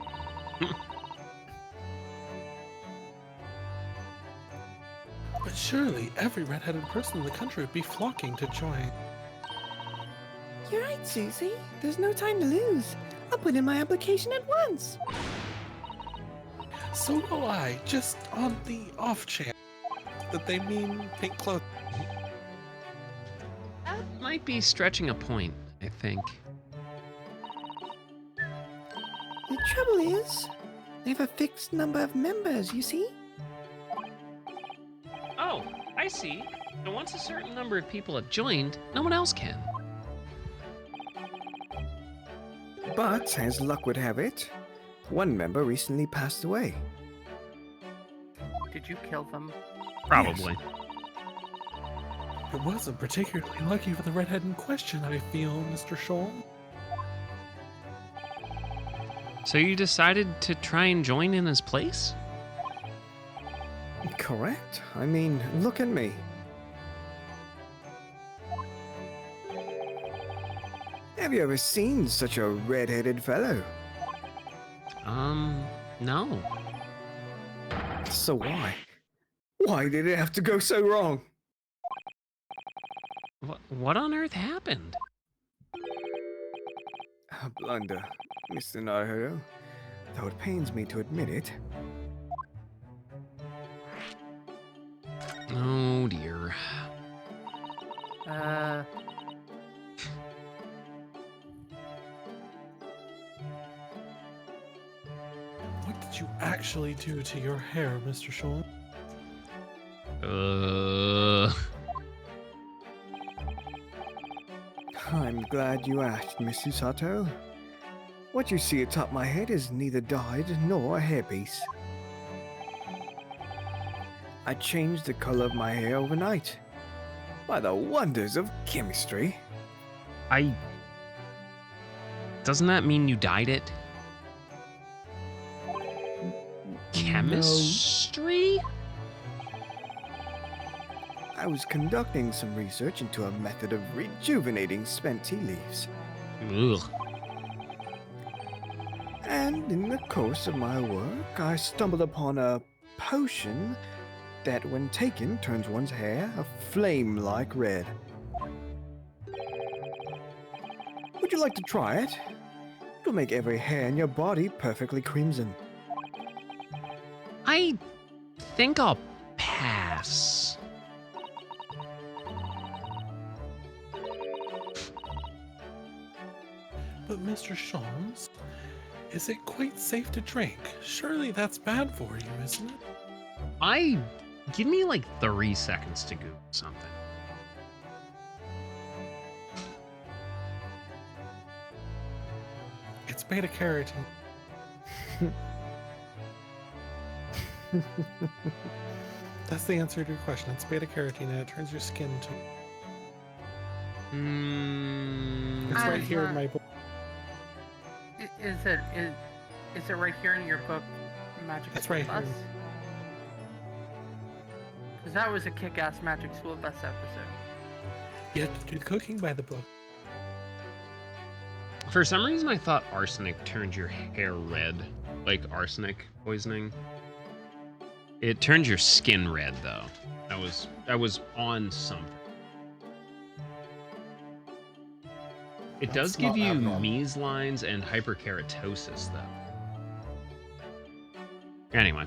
But surely every red-headed person in the country would be flocking to join. You're right, Susie. There's no time to lose. I'll put in my application at once. So do I, just on the off chance that they mean pink clothes. That might be stretching a point, I think. The trouble is, they have a fixed number of members, you see? Oh, I see. So once a certain number of people have joined, no one else can. But, as luck would have it, one member recently passed away. Did you kill them? Probably. It wasn't particularly lucky for the redhead in question, I feel, Mr. Scholl. So you decided to try and join in his place? Correct? I mean, look at me. Have you ever seen such a red-headed fellow? No. So why? Why did it have to go so wrong? What on earth happened? A blunder, Mr. Naruto. Though it pains me to admit it. Oh dear. What did you actually do to your hair, Mr. Scholl? I'm glad you asked, Mrs. Sato. What you see atop my head is neither dyed nor a hairpiece. I changed the color of my hair overnight. By the wonders of chemistry. Doesn't that mean you dyed it? Chemistry? I was conducting some research into a method of rejuvenating spent tea leaves. Ugh. And in the course of my work, I stumbled upon a potion that, when taken, turns one's hair a flame-like red. Would you like to try it? It'll make every hair in your body perfectly crimson. I think I'll pass. But Mr. Sholmes, is it quite safe to drink? Surely that's bad for you, isn't it? Give me like 3 seconds to Google something. It's beta carotene. That's the answer to your question. It's beta carotene and it turns your skin to. It's I- right here in my book. Is it right here in your book, Magic It's School right Bus? here. Because that was a kick-ass Magic School Bus episode. You have to do the cooking by the book. For some reason, I thought arsenic turned your hair red, like arsenic poisoning. It turns your skin red, though. That was on something. It That's does give not you abnormal. measlines and hyperkeratosis, though. Anyway.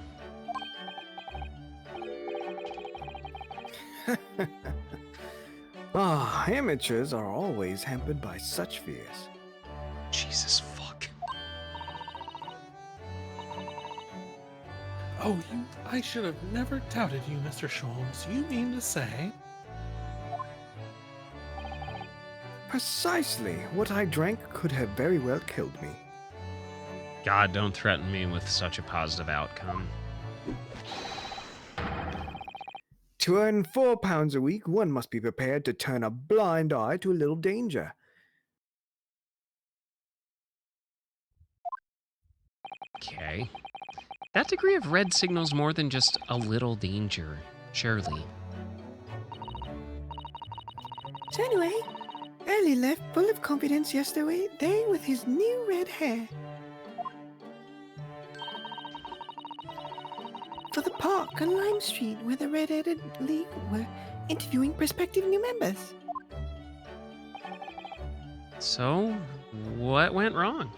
Amateurs are always hampered by such fears. Jesus fuck. Oh, I should have never doubted you, Mr. Sholmes. You mean to say? Precisely what I drank could have very well killed me. God, don't threaten me with such a positive outcome. To earn £4 a week, one must be prepared to turn a blind eye to a little danger. Okay. That degree of red signals more than just a little danger, surely. So anyway, Early left full of confidence yesterday with his new red hair. For the park on Lime Street where the Red-Headed League were interviewing prospective new members. So, what went wrong?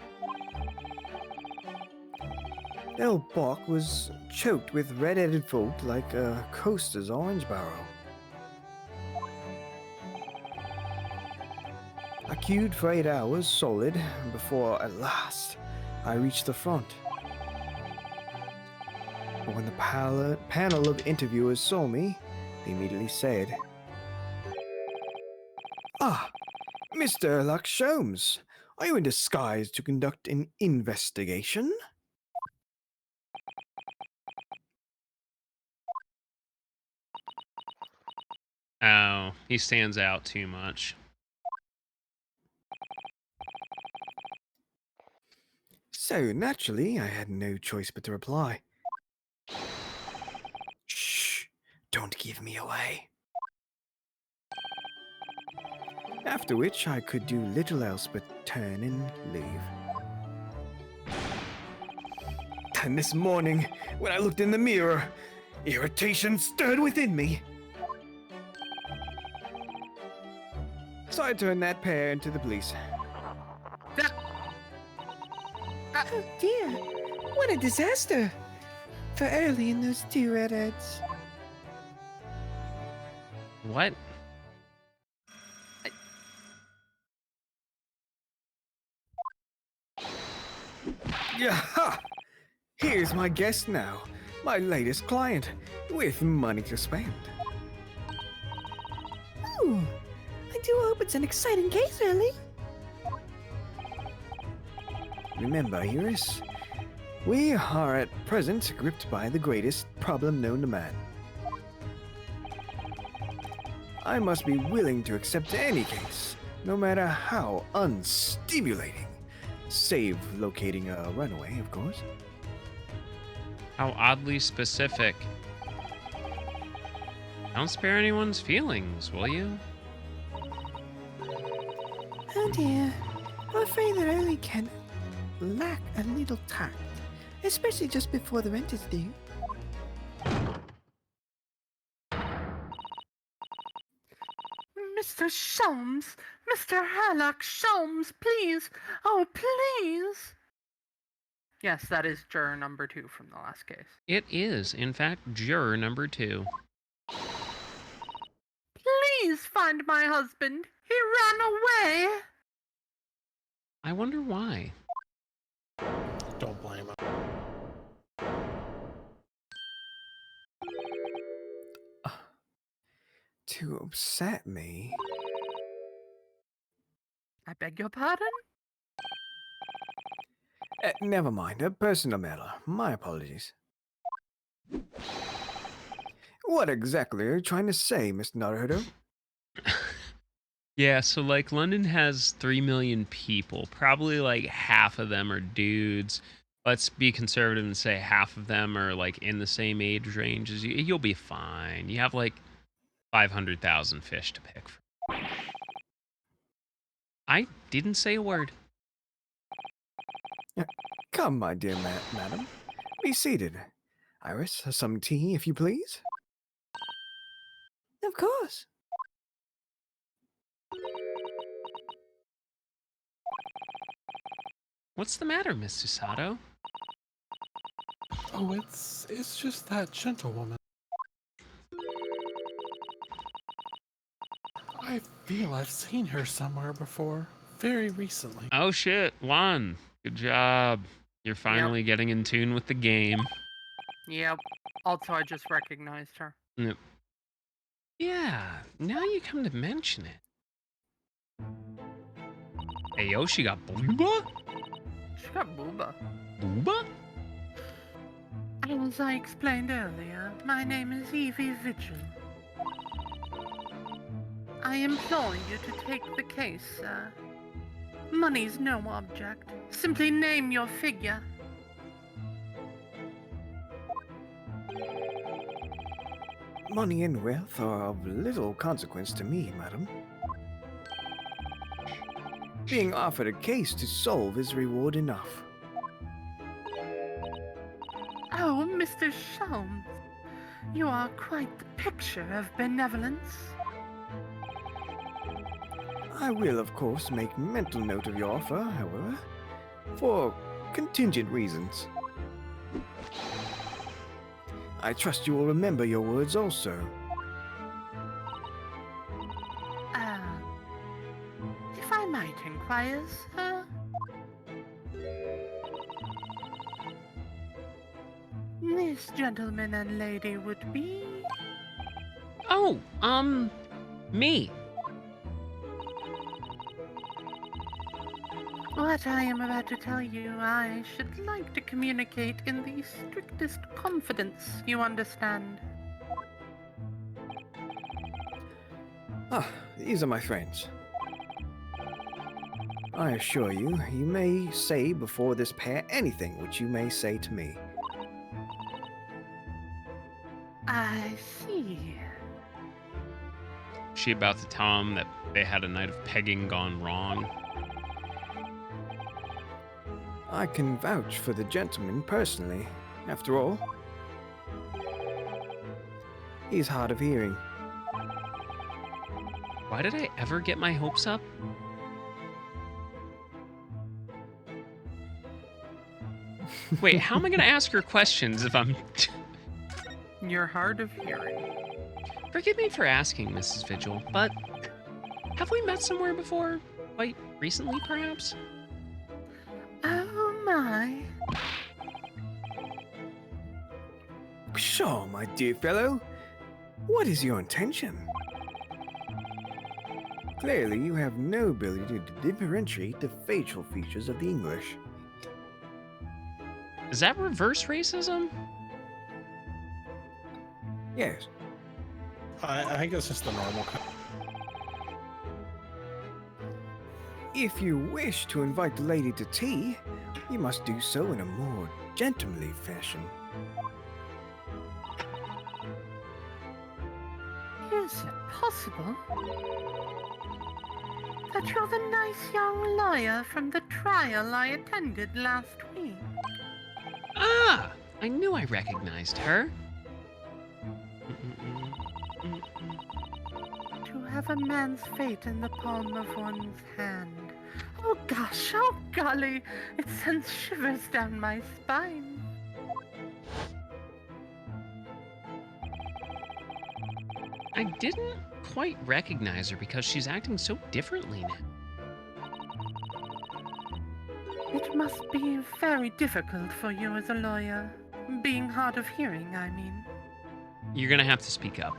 The old bark was choked with red-headed folk like a coaster's orange barrel. I queued for 8 hours solid before, at last, I reached the front. But when the panel of interviewers saw me, they immediately said, "Ah, Mr. Sherlock Sholmes, are you in disguise to conduct an investigation?" Oh, he stands out too much. So, naturally, I had no choice but to reply. "Shh, don't give me away." After which, I could do little else but turn and leave. And this morning, when I looked in the mirror, irritation stirred within me. So I turned that pair into the police. Oh dear, what a disaster for Early and those 2 redheads. What? Yeah, here's my guest now, my latest client, with money to spend. Ooh, I do hope it's an exciting case, Early. Remember, Iris, we are at present gripped by the greatest problem known to man. I must be willing to accept any case, no matter how unstimulating. Save locating a runaway, of course. How oddly specific. Don't spare anyone's feelings, will you? Oh dear, I'm afraid that Early can lack a little tact, especially just before the rent is due. Mr. Sholmes, Mr. Sherlock Sholmes, please, oh please. Yes, that is juror number 2 from the last case. It is, in fact, juror number 2. Please find my husband. He ran away. I wonder why. Don't blame him. To upset me? I beg your pardon? Never mind, a personal matter. My apologies. What exactly are you trying to say, Mr. Naruto? Yeah, so like London has 3 million people. Probably like half of them are dudes. Let's be conservative and say half of them are like in the same age range as you. You'll be fine. You have like 500,000 fish to pick from. I didn't say a word. Come, my dear madam. Be seated. Iris, some tea, if you please. Of course. What's the matter, Miss Susato? Oh, it's just that gentlewoman. I feel I've seen her somewhere before, very recently. Oh shit, Juan. Good job. You're finally getting in tune with the game. Yep. Also, I just recognized her. Yep. Yeah, now you come to mention it. Hey yo, she got booba? She got booba. Booba? As I explained earlier, my name is Evie Vigil. I implore you to take the case, sir. Money's no object. Simply name your figure. Money and wealth are of little consequence to me, madam. Being offered a case to solve is reward enough. Oh, Mr. Sholmes, you are quite the picture of benevolence. I will, of course, make mental note of your offer, however, for contingent reasons. I trust you will remember your words also. If I might inquire, sir. This gentleman and lady would be... Oh, me. What I am about to tell you, I should like to communicate in the strictest confidence, you understand. Ah, these are my friends. I assure you, you may say before this pair anything which you may say to me. I see. She about to tell him that they had a night of pegging gone wrong. I can vouch for the gentleman personally. After all, he's hard of hearing. Why did I ever get my hopes up? Wait, how am I going to ask her questions if I'm... You're hard of hearing. Forgive me for asking, Mrs. Vigil, but have we met somewhere before? Quite recently, perhaps? Oh my. Pshaw, my dear fellow. What is your intention? Clearly, you have no ability to differentiate the facial features of the English. Is that reverse racism? Yes. I think it's just the normal kind. If you wish to invite the lady to tea, you must do so in a more gentlemanly fashion. Is it possible that you're the nice young lawyer from the trial I attended last week? Ah! I knew I recognized her. To have a man's fate in the palm of one's hand. Oh gosh, oh golly, it sends shivers down my spine. I didn't quite recognize her because she's acting so differently now. It must be very difficult for you as a lawyer. Being hard of hearing, I mean. You're gonna have to speak up.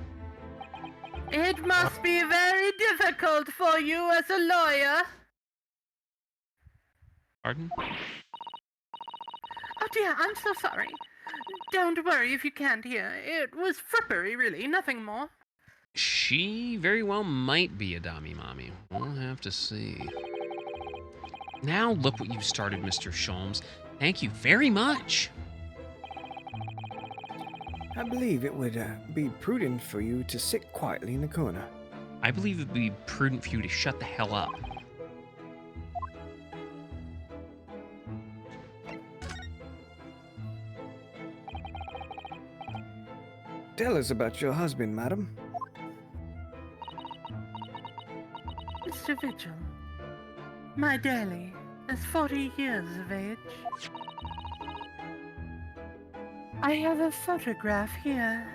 It must be very difficult for you as a lawyer. Pardon? Oh dear, I'm so sorry. Don't worry if you can't hear. It was frippery, really, nothing more. She very well might be a dummy mommy. We'll have to see. Now look what you started, Mr. Sholmes. Thank you very much. I believe it would be prudent for you to sit quietly in the corner. I believe it'd be prudent for you to shut the hell up. Tell us about your husband, madam. Mr. Vigil, my daily is 40 years of age. I have a photograph here.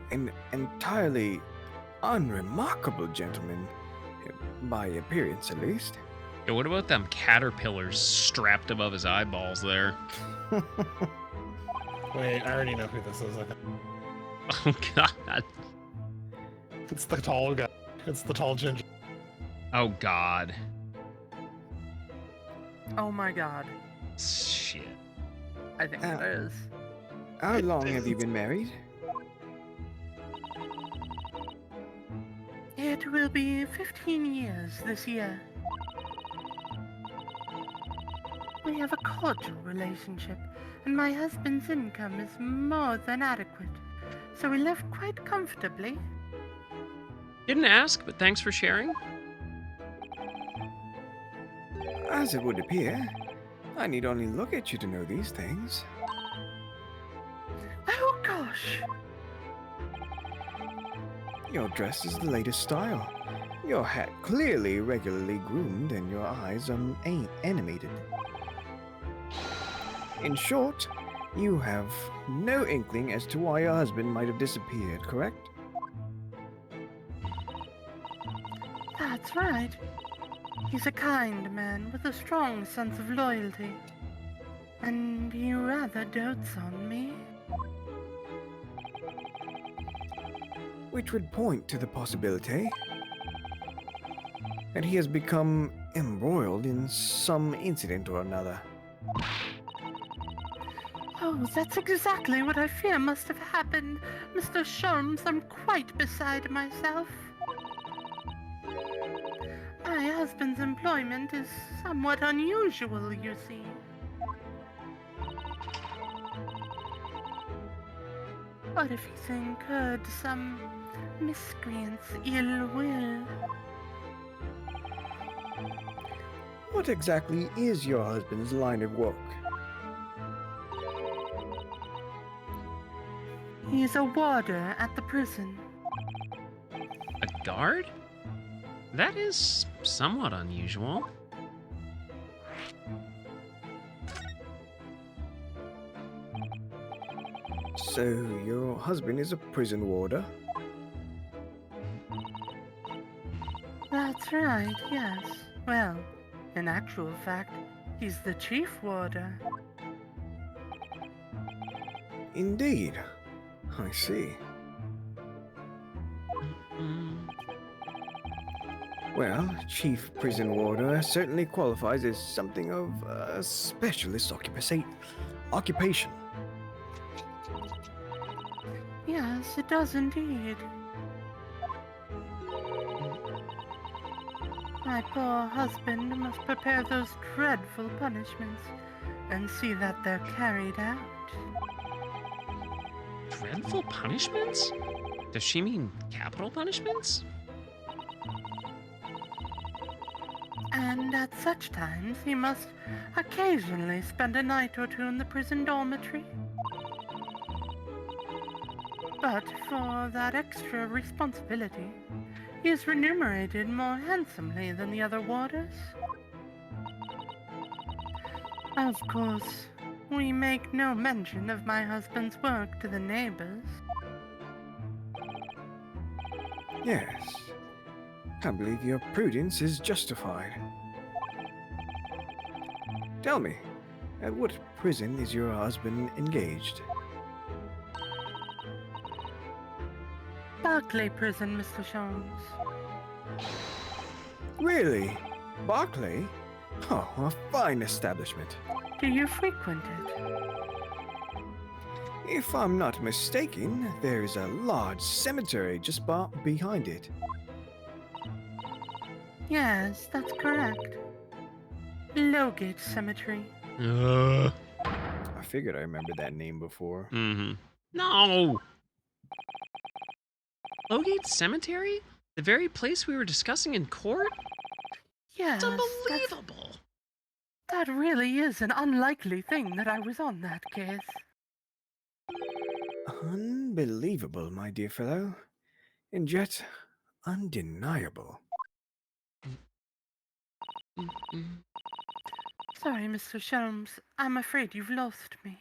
An entirely unremarkable gentleman, by appearance at least. Yeah, what about them caterpillars strapped above his eyeballs there? Wait, I already know who this is. I think. Oh, God. It's the tall guy. It's the tall ginger. Oh, God. Oh my god, Shit. I think it is. How long have you been married? It will be 15 years this year. We have a cordial relationship, and my husband's income is more than adequate, so we live quite comfortably. Didn't ask, but thanks for sharing. As it would appear, I need only look at you to know these things. Oh gosh! Your dress is the latest style. Your hat clearly regularly groomed and your eyes animated. In short, you have no inkling as to why your husband might have disappeared, correct? That's right. He's a kind man with a strong sense of loyalty. And he rather dotes on me. Which would point to the possibility that he has become embroiled in some incident or another. Oh, that's exactly what I fear must have happened. Mr. Sholmes, I'm quite beside myself. My husband's employment is somewhat unusual, you see. What if he's incurred some miscreant's ill will? What exactly is your husband's line of work? He's a warder at the prison. A guard? That is somewhat unusual. So, your husband is a prison warder? That's right, yes. Well, in actual fact, he's the chief warder. Indeed. I see. Mm, Well, chief prison warder certainly qualifies as something of a specialist occupation. Yes, it does indeed. My poor husband must prepare those dreadful punishments and see that they're carried out. Dreadful punishments? Does she mean capital punishments? And at such times, he must occasionally spend a night or two in the prison dormitory. But for that extra responsibility, he is remunerated more handsomely than the other warders. Of course, we make no mention of my husband's work to the neighbors. Yes. I believe your prudence is justified. Tell me, at what prison is your husband engaged? Berkeley Prison, Mr. Sholmes. Really? Barclay? Oh, a fine establishment. Do you frequent it? If I'm not mistaken, there is a large cemetery just behind it. Yes, that's correct. Lowgate Cemetery. I figured I remembered that name before. Mm-hmm. No! Lowgate Cemetery? The very place we were discussing in court? Yes, It's unbelievable! that really is an unlikely thing that I was on that case. Unbelievable, my dear fellow. And yet, undeniable. Mm-mm. Sorry, Mr. Sholmes. I'm afraid you've lost me.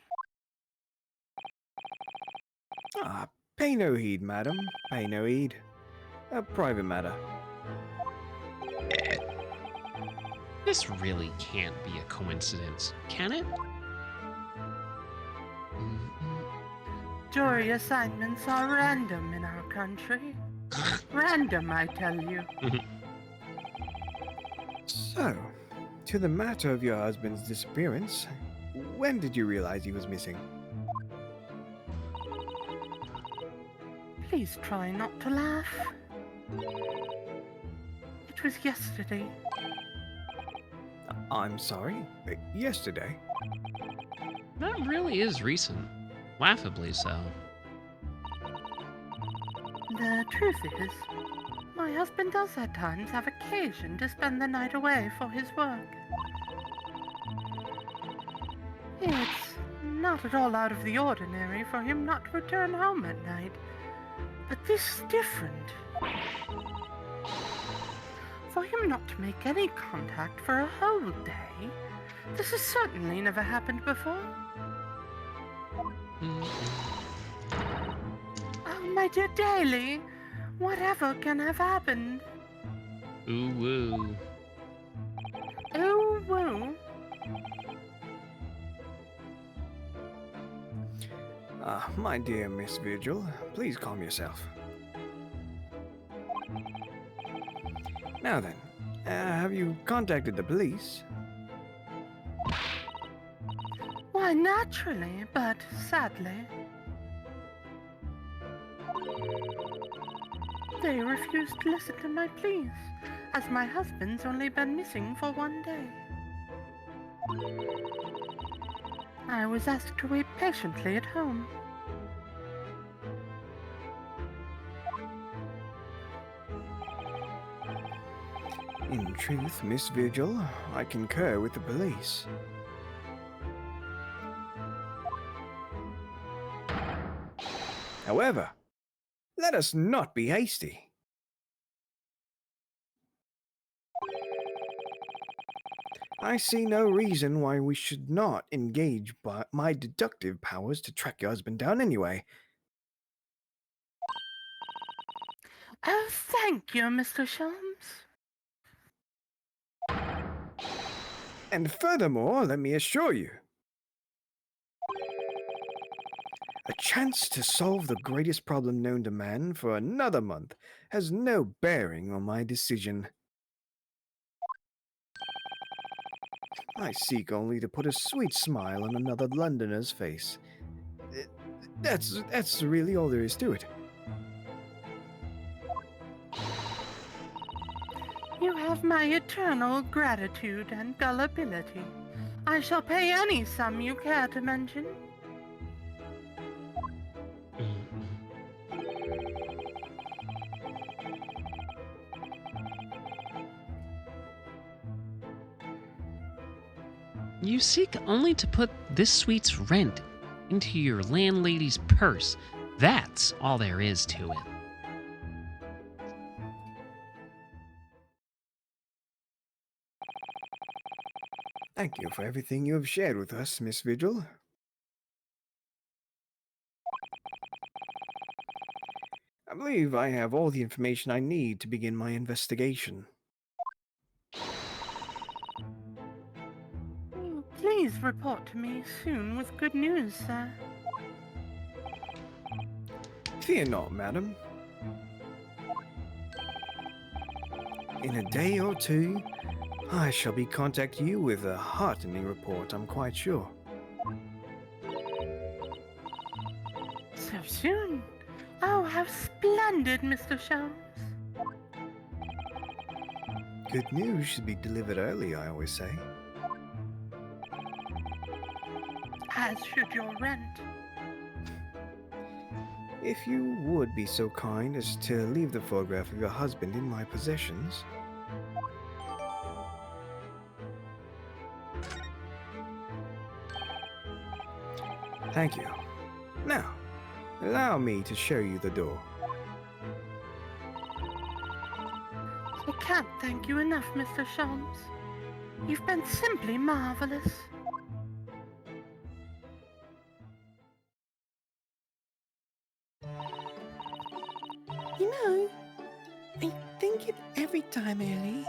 Ah, pay no heed, madam. Pay no heed. A private matter. This really can't be a coincidence, can it? Jury assignments are random in our country. Random, I tell you. So, to the matter of your husband's disappearance, when did you realize he was missing? Please try not to laugh. It was yesterday. I'm sorry? Yesterday? That really is recent. Laughably so. The truth is, my husband does at times have occasion to spend the night away for his work. It's not at all out of the ordinary for him not to return home at night, but this is different. am not to make any contact for a whole day? This has certainly never happened before. Oh, my dear Daily, whatever can have happened? Ooh woo. Oh, woo. My dear Miss Vigil, please calm yourself. Now then, have you contacted the police? Why, naturally, but sadly. They refused to listen to my pleas, as my husband's only been missing for 1 day. I was asked to wait patiently at home. In truth, Miss Vigil, I concur with the police. However, let us not be hasty. I see no reason why we should not engage my deductive powers to track your husband down anyway. Oh, thank you, Mr. Sholmes. And furthermore, let me assure you, a chance to solve the greatest problem known to man for another month has no bearing on my decision. I seek only to put a sweet smile on another Londoner's face. That's really all there is to it. You have my eternal gratitude and gullibility. I shall pay any sum you care to mention. You seek only to put this suite's rent into your landlady's purse. That's all there is to it. Thank you for everything you have shared with us, Miss Vigil. I believe I have all the information I need to begin my investigation. Please report to me soon with good news, sir. Fear not, madam. In a day or two, I shall be contacting you with a heartening report, I'm quite sure. So soon? Oh, how splendid, Mr. Sholmes. Good news should be delivered early, I always say. As should your rent. If you would be so kind as to leave the photograph of your husband in my possessions. Thank you. Now, allow me to show you the door. I can't thank you enough, Mr. Sholmes. You've been simply marvelous. You know, I think it every time, Ellie.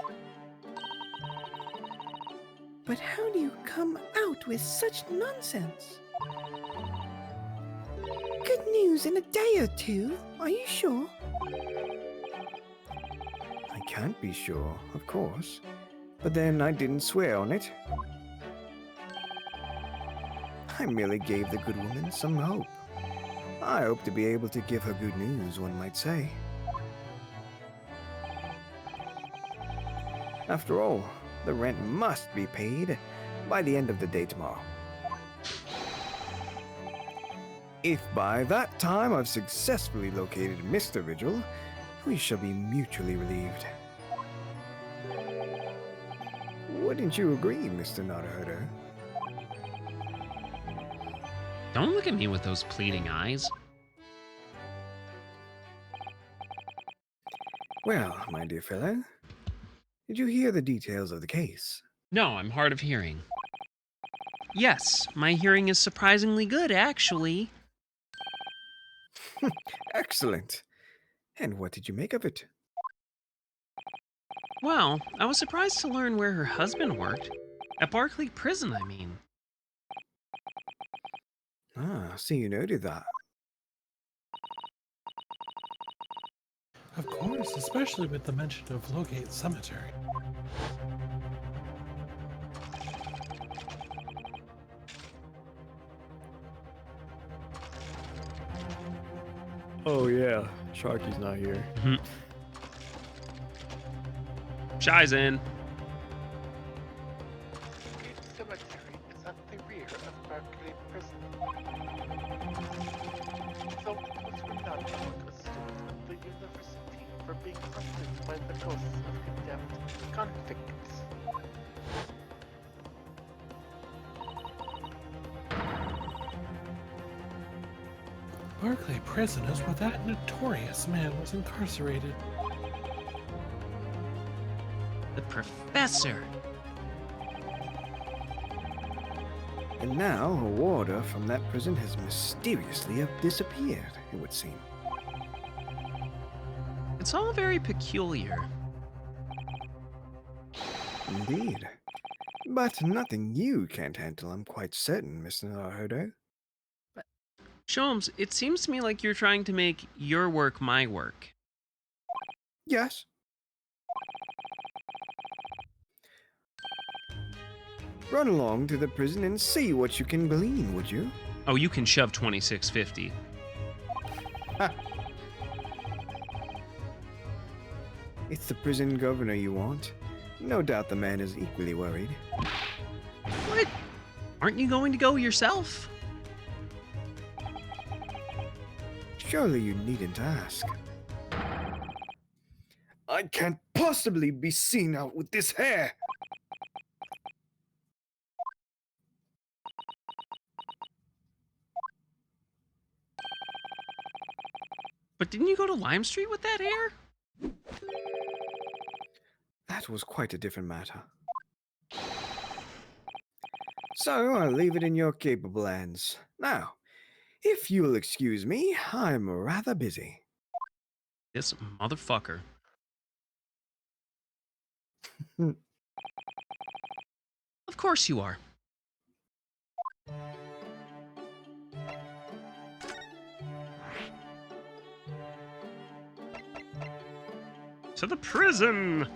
But how do you come out with such nonsense? Good news in a day or two, are you sure? I can't be sure, of course. But then I didn't swear on it. I merely gave the good woman some hope. I hope to be able to give her good news, one might say. After all, the rent must be paid by the end of the day tomorrow. If by that time I've successfully located Mr. Vigil, we shall be mutually relieved. Wouldn't you agree, Mr. Notterherder? Don't look at me with those pleading eyes. Well, my dear fellow, Did you hear the details of the case? No, I'm hard of hearing. Yes, my hearing is surprisingly good, actually. Excellent. And what did you make of it? Well, I was surprised to learn where her husband worked. At Barclay Prison, I mean. Ah, so you noted that. Of course, especially with the mention of Logate Cemetery. Oh yeah, Sharky's not here. Shy's in. The cemetery is at the rear of Barclay Prison. So it was renowned among a student of the university for being haunted by the ghosts of condemned convicts. Barclay Prison is where that notorious man was incarcerated. The professor. And now a warder from that prison has mysteriously disappeared, it would seem. It's all very peculiar. Indeed. But nothing you can't handle, I'm quite certain, Mr. Naruto. Sholmes, it seems to me like you're trying to make your work my work. Yes. Run along to the prison and see what you can glean, would you? Oh, you can shove 2650. It's the prison governor you want. No doubt the man is equally worried. What? Aren't you going to go yourself? Surely you needn't ask. I can't possibly be seen out with this hair! But didn't you go to Lime Street with that hair? That was quite a different matter. So I'll leave it in your capable hands. Now, if you'll excuse me, I'm rather busy. This motherfucker. Of course you are. To the prison!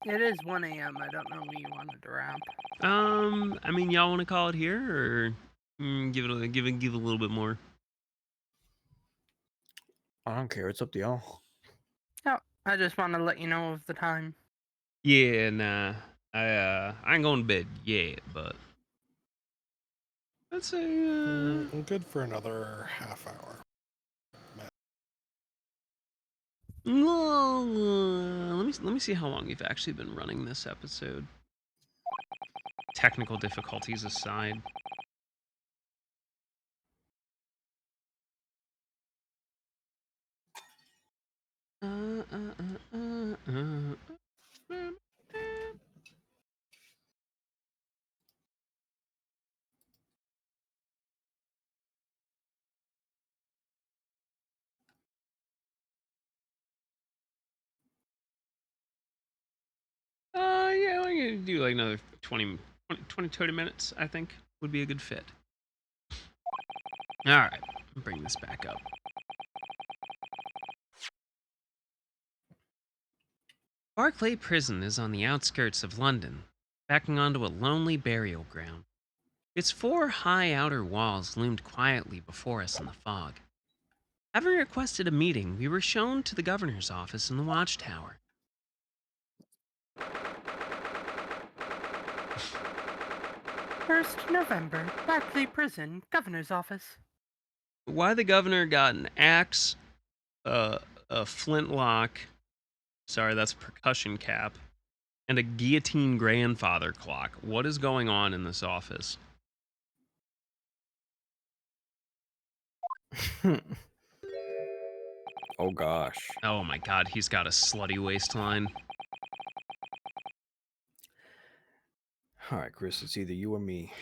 It is 1 a.m. I don't know when you wanted to wrap. I mean, y'all want to call it here, or give it a little bit more? I don't care, it's up to y'all. No, I just want to let you know of the time. Yeah, nah. I ain't going to bed yet, but let's say I'm good for another half hour. let me see how long you've actually been running this episode. Technical difficulties aside. Yeah, I'm gonna do like another 20, 30 minutes, I think, would be a good fit. Alright, bring this back up. Barclay Prison is on the outskirts of London, backing onto a lonely burial ground. Its 4 high outer walls loomed quietly before us in the fog. Having requested a meeting, we were shown to the governor's office in the watchtower. 1st November, Barclay Prison, Governor's Office. Why the governor got an axe, a flintlock, sorry, that's a percussion cap, and a guillotine grandfather clock. What is going on in this office? Oh gosh. Oh my god, he's got a slutty waistline. All right, Chris, it's either you or me.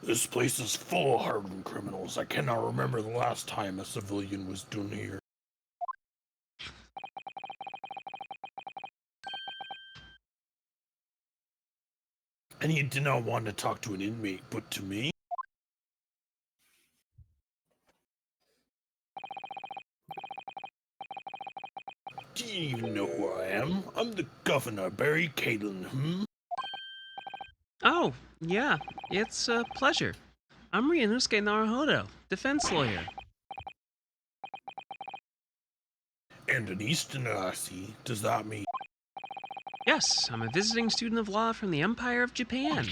This place is full of hardened criminals. I cannot remember the last time a civilian was done here. And he did not want to talk to an inmate, but to me? Do you even know who I am? I'm the governor, Barry Caitlin, Oh, yeah, it's a pleasure. I'm Ryunosuke Naruhodo, defense lawyer. And an Easternasi, does that mean? Yes, I'm a visiting student of law from the Empire of Japan.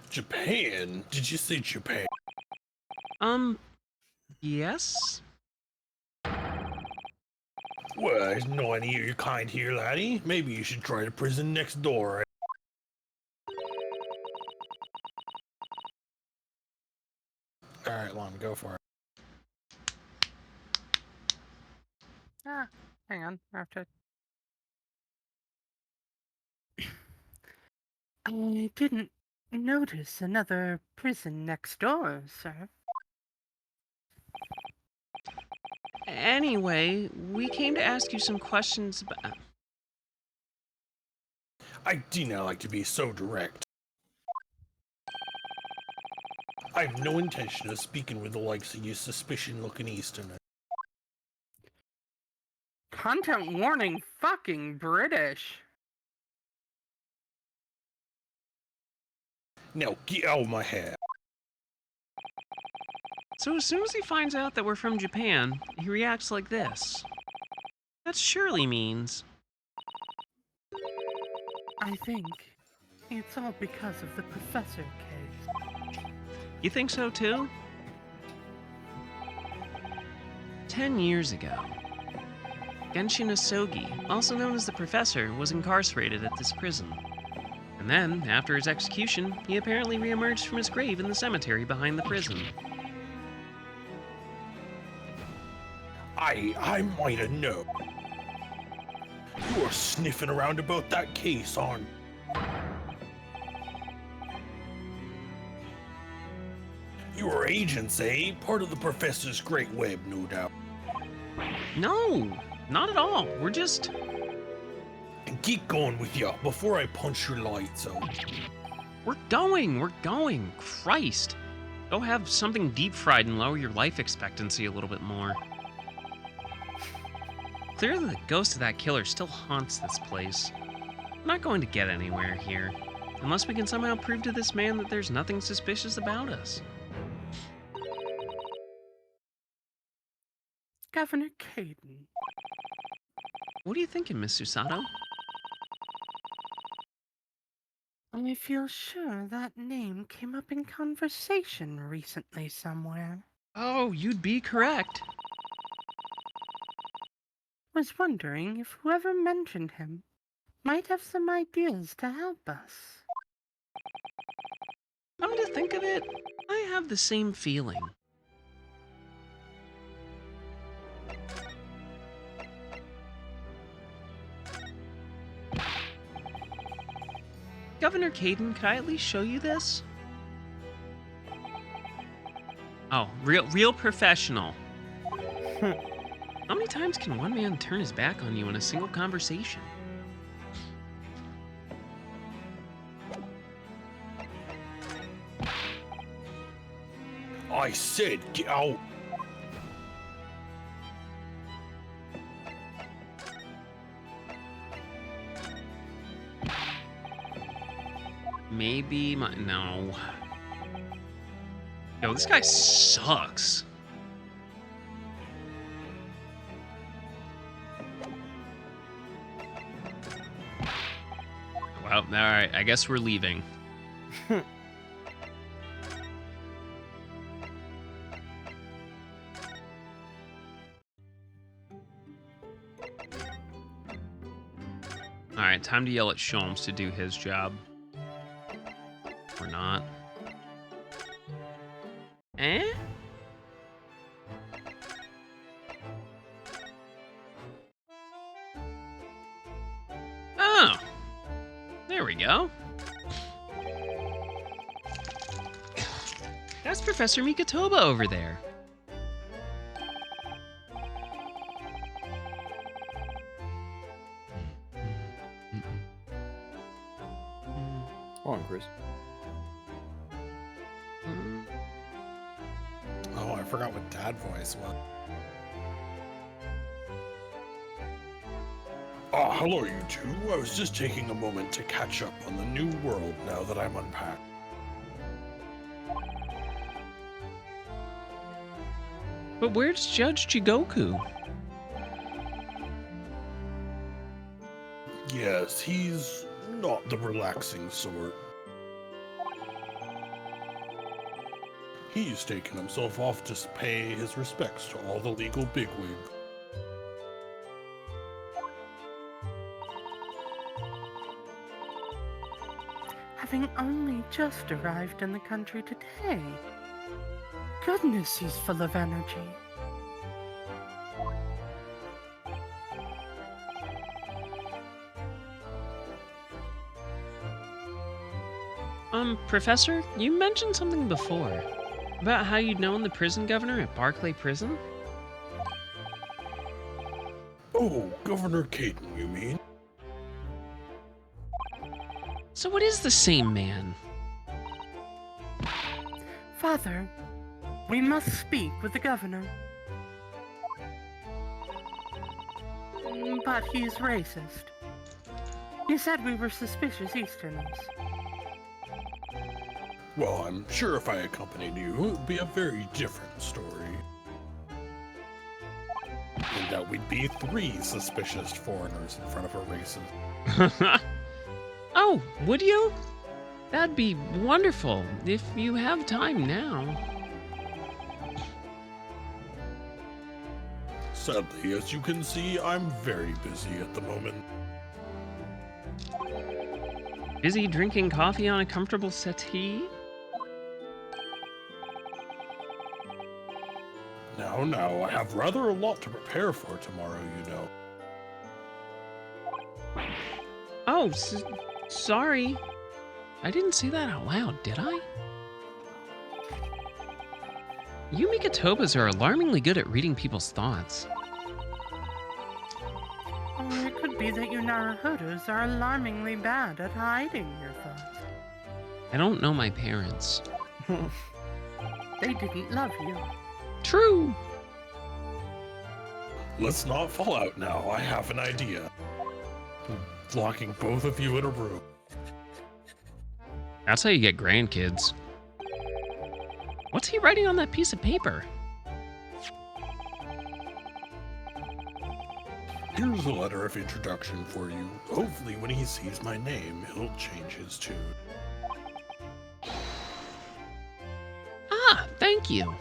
Japan? Did you say Japan? Yes? Well, there's no any of your kind here, laddie. Maybe you should try the prison next door. Alright, Lon, go for it. Ah, hang on. I have to. I didn't notice another prison next door, sir. Anyway, we came to ask you some questions about... I do not like to be so direct. I have no intention of speaking with the likes of you suspicion-looking Easterners. Content warning, fucking British. Now get out of my hair. So as soon as he finds out that we're from Japan, he reacts like this. That surely means... I think it's all because of the professor case. You think so too? 10 years ago, Genshin Asogi, also known as the Professor, was incarcerated at this prison. And then, after his execution, he apparently reemerged from his grave in the cemetery behind the prison. I might have known. You were sniffing around about that case, aren't you? You were agents, eh? Part of the Professor's Great Web, no doubt. No, not at all. We're just... And keep going with you before I punch your lights out. We're going. Christ. Go have something deep fried and lower your life expectancy a little bit more. Clearly the ghost of that killer still haunts this place. I'm not going to get anywhere here, unless we can somehow prove to this man that there's nothing suspicious about us. Governor Caden. What are you thinking, Miss Susato? I feel sure that name came up in conversation recently somewhere. Oh, you'd be correct. Was wondering if whoever mentioned him might have some ideas to help us. Come to think of it, I have the same feeling. Governor Caden, could I at least show you this? Oh, real professional. How many times can one man turn his back on you in a single conversation? I said get out. Maybe my... No. Yo, this guy sucks. Well, alright, I guess we're leaving. Alright, time to yell at Sholmes to do his job. go. That's Professor Mikotoba over there. Come on, Chris. Oh, I forgot what dad voice was. Ah, hello, you two. I was just taking a moment to catch up on the new world now that I'm unpacked. But where's Judge Jigoku? Yes, he's not the relaxing sort. He's taken himself off to pay his respects to all the legal bigwigs. Having only just arrived in the country today. Goodness, he's full of energy. Professor, you mentioned something before about how you'd known the prison governor at Barclay Prison? Oh, Governor Caden, you mean? So what is the same man? Father, we must speak with the governor. But he's racist. He said we were suspicious Easterners. Well, I'm sure if I accompanied you, it would be a very different story. And that we'd be 3 suspicious foreigners in front of a racist. Oh, would you? That'd be wonderful if you have time now. Sadly, as you can see, I'm very busy at the moment. Busy drinking coffee on a comfortable settee? Now, I have rather a lot to prepare for tomorrow, you know. Oh, sorry. I didn't say that out loud, did I? You Mikotobas are alarmingly good at reading people's thoughts. Or it could be that you Naruhodos are alarmingly bad at hiding your thoughts. I don't know my parents. They didn't love you. True. Let's not fall out now. I have an idea. Locking both of you in a room. That's how you get grandkids. What's he writing on that piece of paper? Here's a letter of introduction for you. Hopefully when he sees my name, he'll change his tune. Ah, thank you.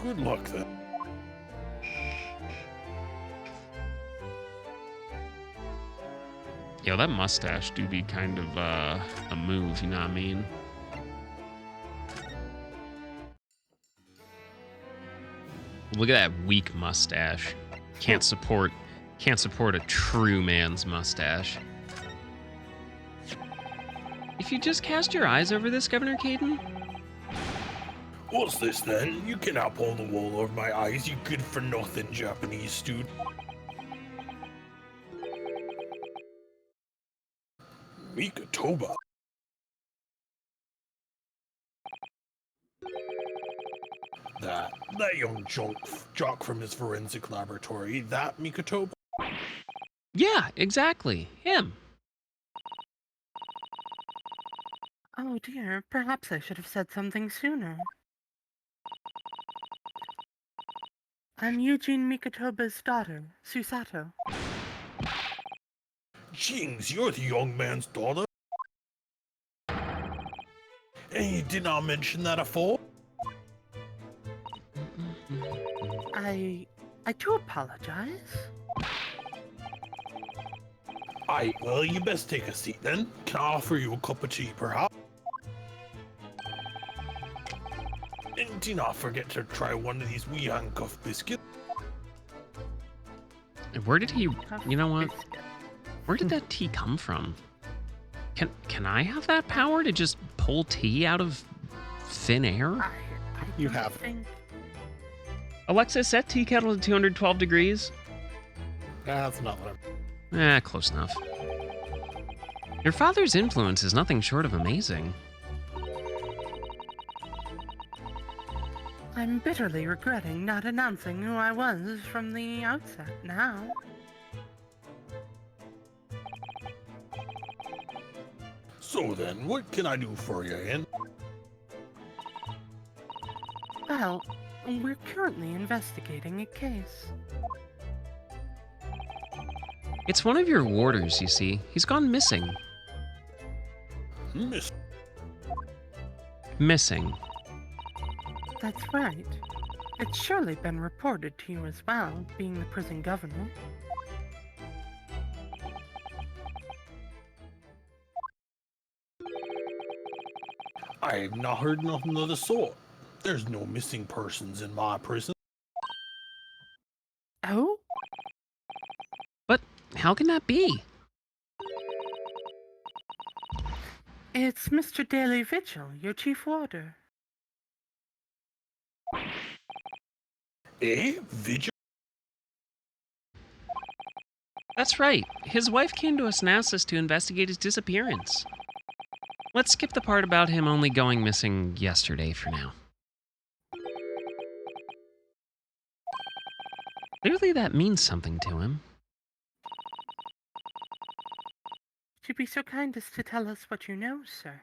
Good luck then. Yo, that mustache do be kind of a move, you know what I mean? Look at that weak mustache. Can't support a true man's mustache. If you just cast your eyes over this, Governor Caden. What's this then? You cannot pull the wool over my eyes, you good for nothing Japanese student. Mikotoba. That young jock from his forensic laboratory, that Mikotoba? Yeah, exactly. Him. Oh dear, perhaps I should have said something sooner. I'm Eugene Mikotoba's daughter, Susato. Jings, you're the young man's daughter? And you did not mention that afore? I do apologize. Well, you best take a seat then. Can I offer you a cup of tea, perhaps? And do not forget to try one of these wee handcuff biscuits. Where did he? You know what? Biscuit. Where did that tea come from? Can I have that power to just pull tea out of thin air? I You don't have- think Alexa, set tea kettle to 212 degrees. That's not what I'm. Close enough. Your father's influence is nothing short of amazing. I'm bitterly regretting not announcing who I was from the outset now. So then, what can I do for you, Ann? Well, we're currently investigating a case. It's one of your warders, you see. He's gone missing. Miss. Missing. That's right. It's surely been reported to you as well, being the prison governor. I've not heard nothing of the sort. There's no missing persons in my prison. Oh? But how can that be? It's Mr. Daily Vigil, your chief warder. Eh? Vigil? That's right. His wife came to us and asked us to investigate his disappearance. Let's skip the part about him only going missing yesterday for now. Clearly that means something to him. Would you be so kind as to tell us what you know, sir?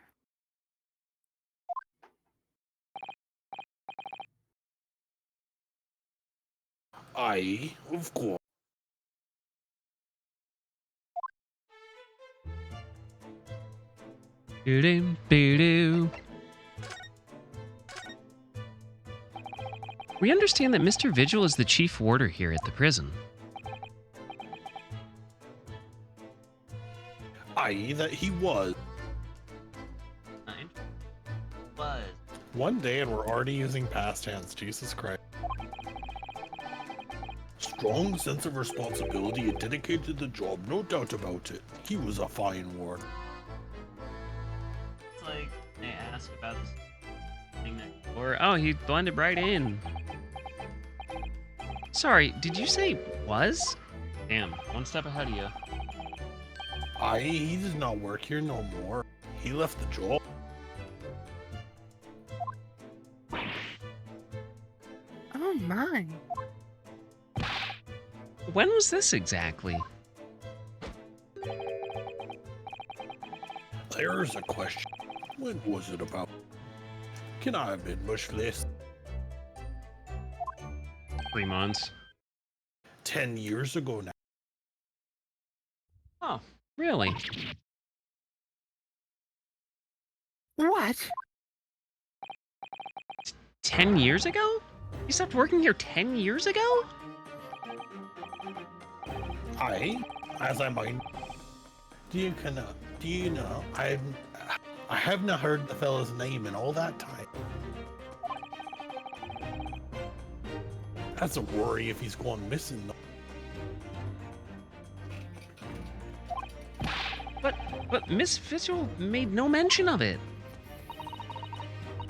Aye, of course. Doo-doo, doo-doo. We understand that Mr. Vigil is the chief warder here at the prison. Aye, that he was. Was. One day and we're already using past tense, Jesus Christ. Strong sense of responsibility and dedicated to the job, no doubt about it. He was a fine ward. It's like they ask about this thing that. Or, oh, he blended right in. Sorry, did you say was? Damn, one step ahead of you. Aye, he does not work here no more. He left the job. Oh my. When was this exactly? There's a question. When was it about? Can I have been much less? 3 months. 10 years ago now. Oh, really? What? 10 years ago? You stopped working here 10 years ago? Aye, as I mind. Do you know, I have not heard the fellow's name in all that time. That's a worry if he's gone missing. But Miss Vigil made no mention of it.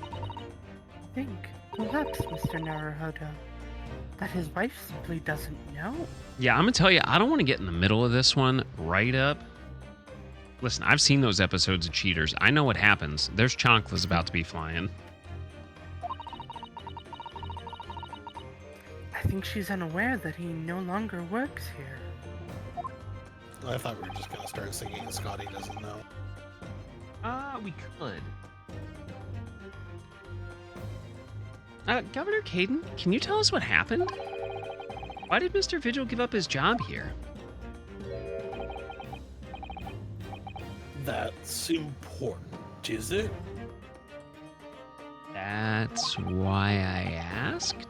I think, perhaps, Mr. Naruhodo, that his wife simply doesn't know. Yeah, I'm gonna tell you, I don't want to get in the middle of this one right up. Listen, I've seen those episodes of Cheaters. I know what happens. There's chanclas about to be flying. I think she's unaware that he no longer works here. I thought we were just gonna start singing Scotty Doesn't Know. We could. Governor Caden, can you tell us what happened? Why did Mr. Vigil give up his job here? That's important, is it? That's why I asked?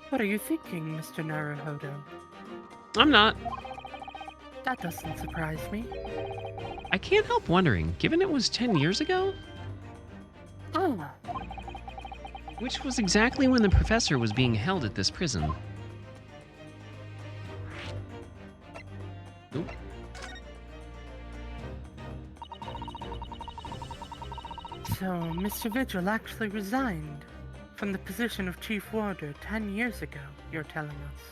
What are you thinking, Mr. Naruhodo? I'm not. That doesn't surprise me. I can't help wondering, given it was 10 years ago, Oh, which was exactly when the professor was being held at this prison. Oop. so Mr. Vigil actually resigned from the position of Chief Warder 10 years ago, you're telling us.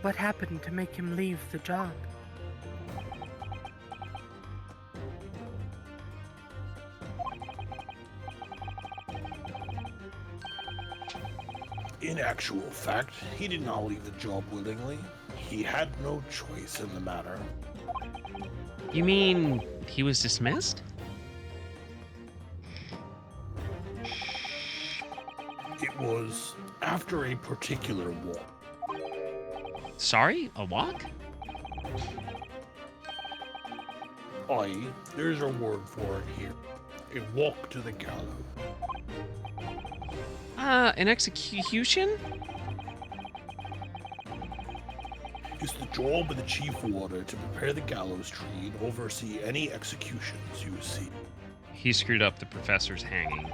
What happened to make him leave the job? In actual fact, he did not leave the job willingly. He had no choice in the matter. You mean he was dismissed? It was after a particular walk. Sorry, a walk? There's a word for it here. A walk to the gallows. An execution? It's the job of the chief warder to prepare the gallows tree and oversee any executions you see. He screwed up the professor's hanging.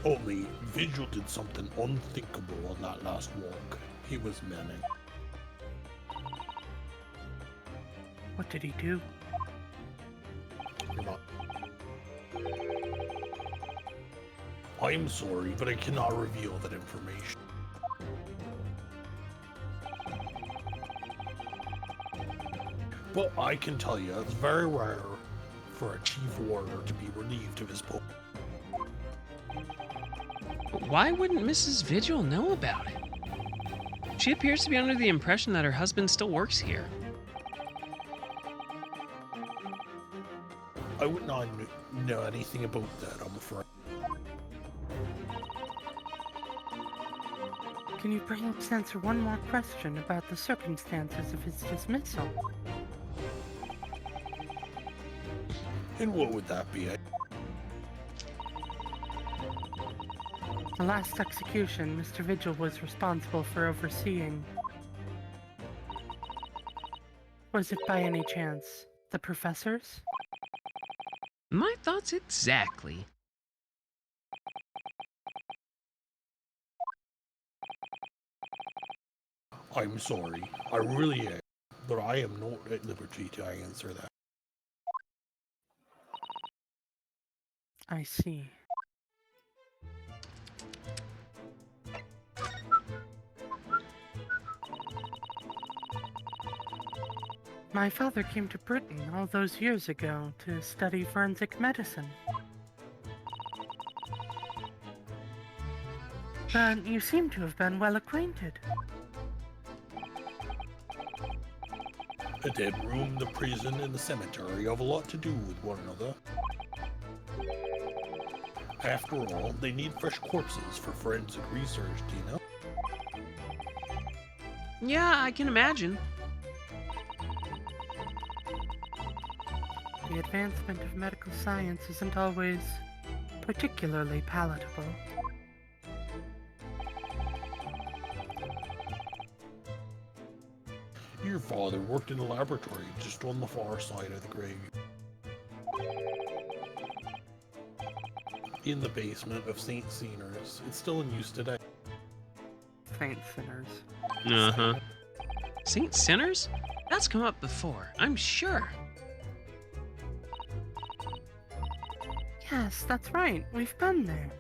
Only Vigil did something unthinkable on that last walk. He was manning. What did he do? You're not. I'm sorry, but I cannot reveal that information. But I can tell you, it's very rare for a chief warder to be relieved of his post. But why wouldn't Mrs. Vigil know about it? She appears to be under the impression that her husband still works here. I would not know anything about that, I'm afraid. Can you perhaps answer one more question about the circumstances of his dismissal? And what would that be? The last execution Mr. Vigil was responsible for overseeing. Was it by any chance the professor's? My thoughts exactly. I'm sorry, I really am, but I am not at liberty to answer that. I see. My father came to Britain all those years ago to study forensic medicine. But you seem to have been well acquainted. A dead room, the prison, and the cemetery have a lot to do with one another. After all, they need fresh corpses for forensic research, do you know? Yeah, I can imagine. The advancement of medical science isn't always particularly palatable. Your father worked in a laboratory just on the far side of the grave. In the basement of St. Cener's. It's still in use today. Faint sinners. Uh-huh. St. Sinners? That's come up before, I'm sure. Yes, that's right. We've been there.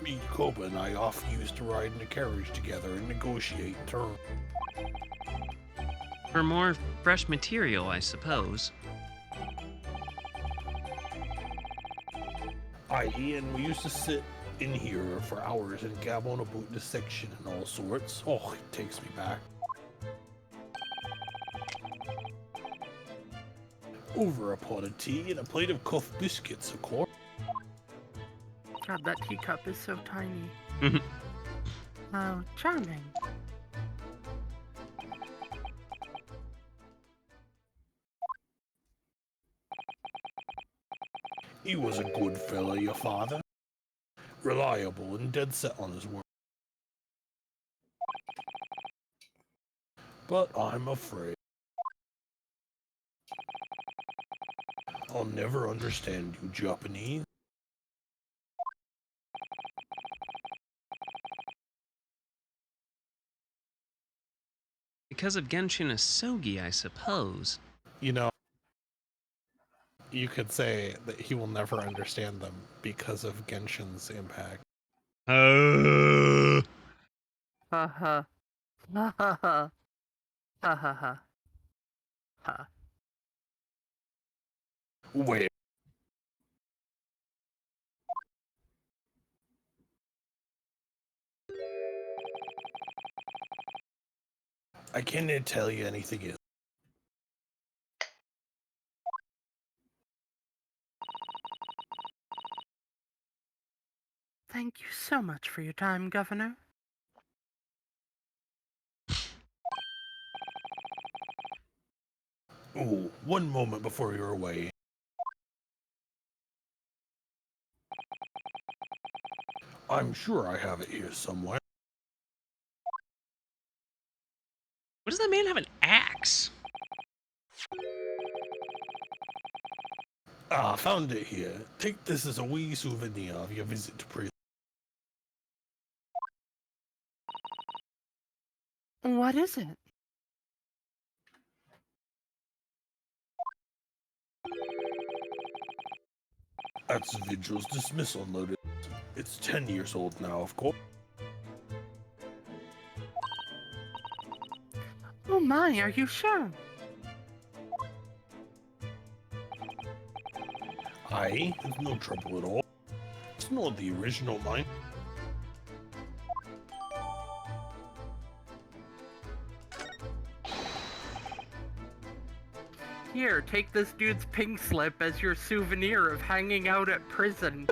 Me, Koba, and I often used to ride in a carriage together and negotiate terms. For more fresh material, I suppose. Aye, and we used to sit in here for hours and gab on about dissection and all sorts. Oh, it takes me back. Over a pot of tea and a plate of cuff biscuits, of course. God, that teacup is so tiny. Mhm. Oh, charming. He was a good fella, your father. Reliable and dead set on his word. But I'm afraid I'll never understand you Japanese. Because of Genshin Asogi, I suppose. You know, you could say that he will never understand them because of Genshin's impact. Ha ha. Ha ha ha. Ha ha ha. Ha. Wait. I can't tell you anything else. Thank you so much for your time, Governor. Oh, one moment before you're away. I'm sure I have it here somewhere. What does that man have an axe? Ah, found it here. Take this as a wee souvenir of your visit to prison. What is it? That's Vigil's dismissal notice. It's 10 years old now, of course. Oh my, are you sure? Aye, it's no trouble at all. It's not the original mine. Here, take this dude's pink slip as your souvenir of hanging out at prison.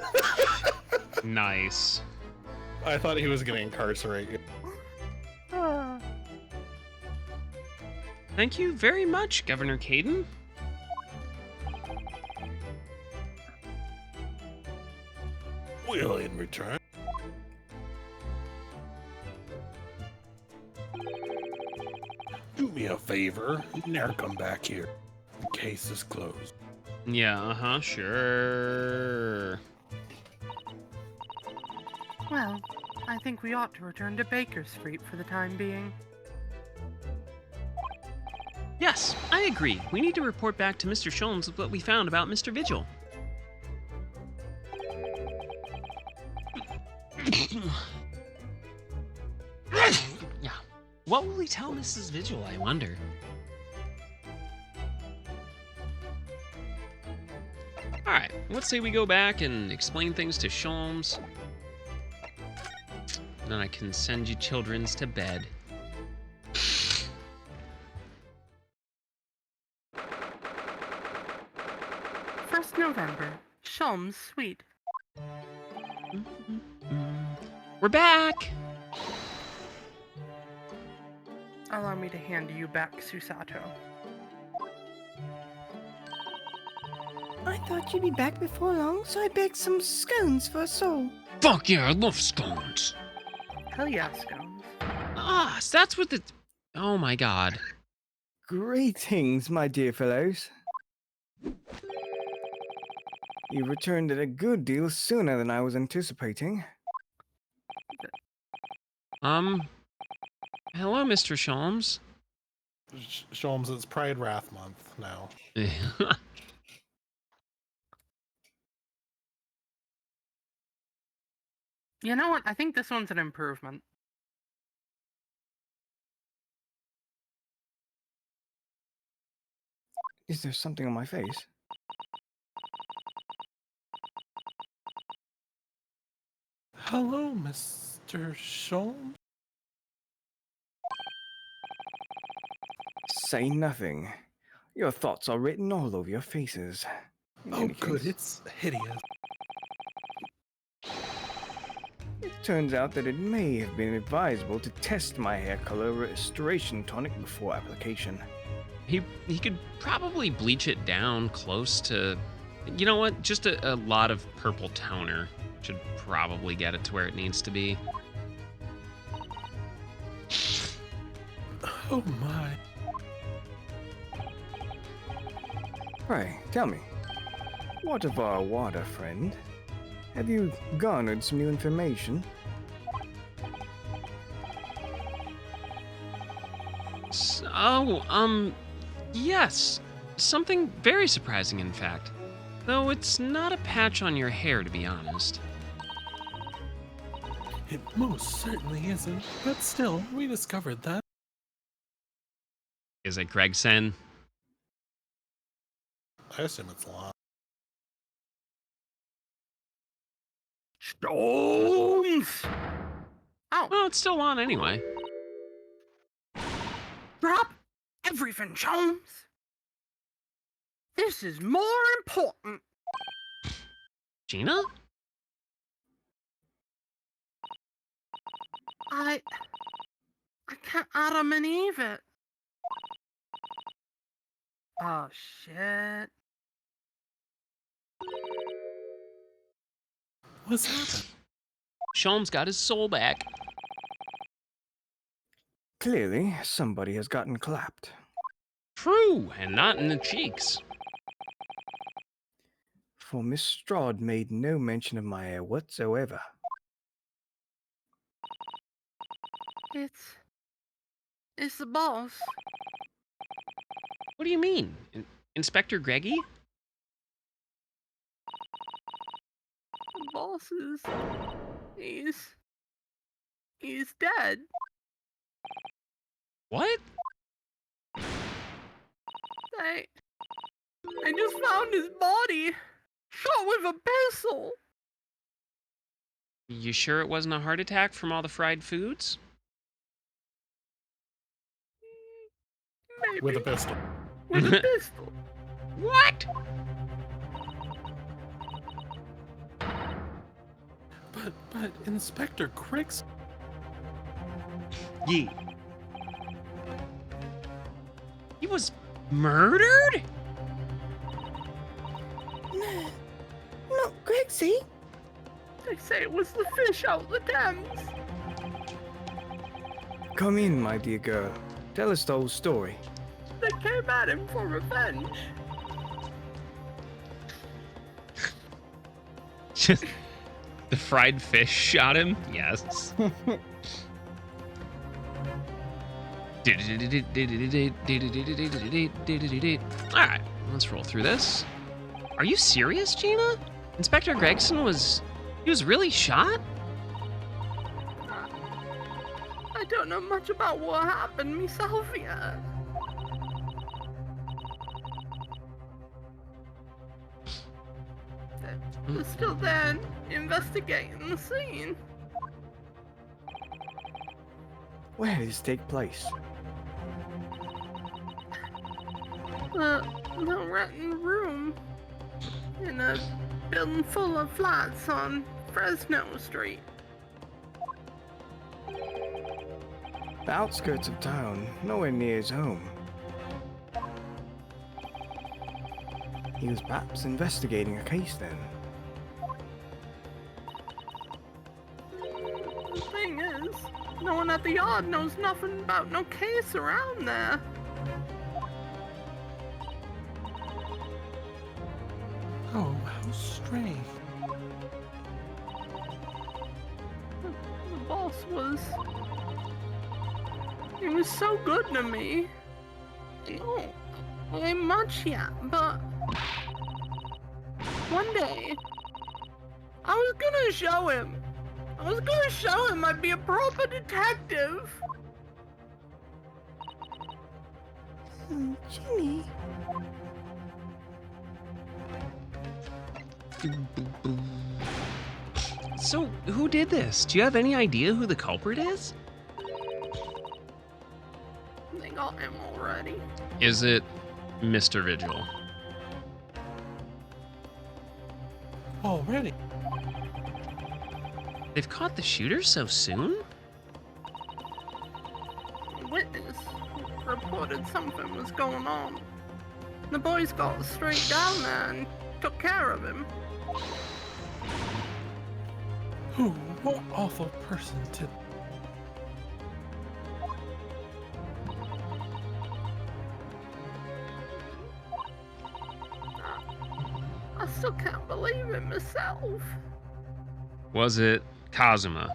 Nice. I thought he was gonna incarcerate you. Ah. Thank you very much, Governor Caden. Well, in return, do me a favor, never come back here. The case is closed. Yeah, sure. Well, I think we ought to return to Baker Street for the time being. Yes, I agree. We need to report back to Mr. Sholmes with what we found about Mr. Vigil. Yeah. What will we tell Mrs. Vigil, I wonder? Alright, let's say we go back and explain things to Sholmes. Then I can send you childrens to bed. 1st November, Sholmes Suite. We're back! Allow me to hand you back Susato. I thought you'd be back before long, so I baked some scones for us all. Fuck yeah, I love scones! Hell yeah, scones. Ah, so that's what the... Oh my god. Greetings, my dear fellows. You returned at a good deal sooner than I was anticipating. Hello, Mr. Sholmes. Sholmes, it's Pride Wrath Month now. You know what? I think this one's an improvement. Is there something on my face? Hello, Mr. Sholmes. Say nothing. Your thoughts are written all over your faces. In Oh, any good. case, It's hideous. it turns out that it may have been advisable to test my hair color restoration tonic before application. He could probably bleach it down close to You know what? Just a lot of purple toner should probably get it to where it needs to be. Oh my. Pray, tell me, what of our water friend? Have you garnered some new information? Yes. Something very surprising, in fact. Though it's not a patch on your hair, to be honest. It most certainly isn't. But still, we discovered that. Is it Gregson? I assume it's a lot. Stones! Oh, Well, it's still on anyway. drop everything, Jones! This is more important. Gina? I can't Adam and Eve it. Oh, shit. What's happened? Sholmes got his soul back. Clearly, somebody has gotten clapped. True, and not in the cheeks. For Miss Strahd made no mention of my hair whatsoever. It's the boss. What do you mean? Inspector Greggy? The boss he's dead. What? I just found his body, shot with a pistol. You sure it wasn't a heart attack from all the fried foods? Maybe. With a pistol. With a pistol. What? But Inspector Griggs. Yeah. He was murdered? No, Grexy. They say it was the fish out the Thames. Come in, my dear girl. Tell us the whole story. They came at him for revenge. Just the fried fish shot him? Yes. Alright, let's roll through this. Are you serious, Gina? Inspector Gregson was really shot? I don't know much about what happened myself yet. They're still there investigating the scene. Where did this take place? The renting room in a building full of flats on Fresno Street. The outskirts of town, nowhere near his home. He was perhaps investigating a case then. The thing is, no one at the yard knows nothing about no case around there. Oh, how strange. The boss he was so good to me. No, ain't much yet, but one day I was gonna show him. I'd be a proper detective. Ginny. So, who did this? Do you have any idea who the culprit is? They got him already. Is it Mr. Vigil? Already? They've caught the shooter so soon? Witness reported something was going on. The boys got straight down there and took care of him. Who? What awful person to... I still can't believe it myself. Was it Kazuma?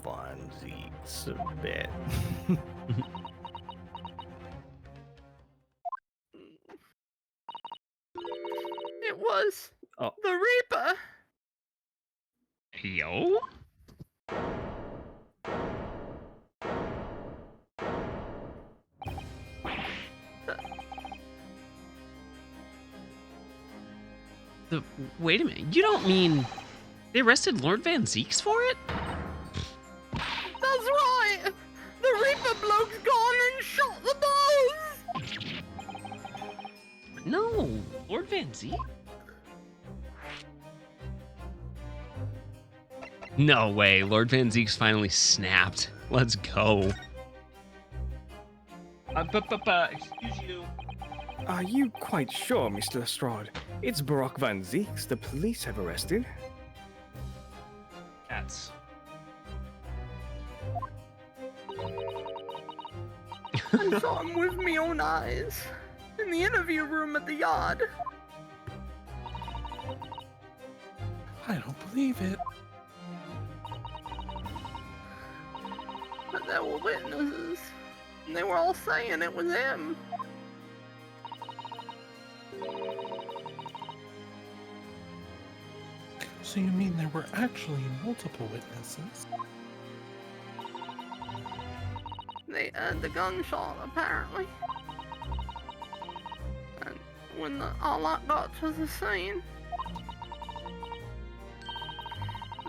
Von Zeke's a bit. It was Oh. the Reaper. Yo? Wait a minute. You don't mean they arrested Lord Van Zeeks for it? That's right. The Reaper bloke's gone and shot the boss. No, Lord Van Zeek? No way. Lord Van Zeek's finally snapped. Let's go. Excuse you. Are you quite sure, Mr. Lestrade? It's Barack Van Zeeks the police have arrested. Cats. I saw him with my own eyes in the interview room at the yard. I don't believe it. But there were witnesses, and they were all saying it was him. So you mean there were actually multiple witnesses? They heard the gunshot, apparently. And when the Arlock got to the scene,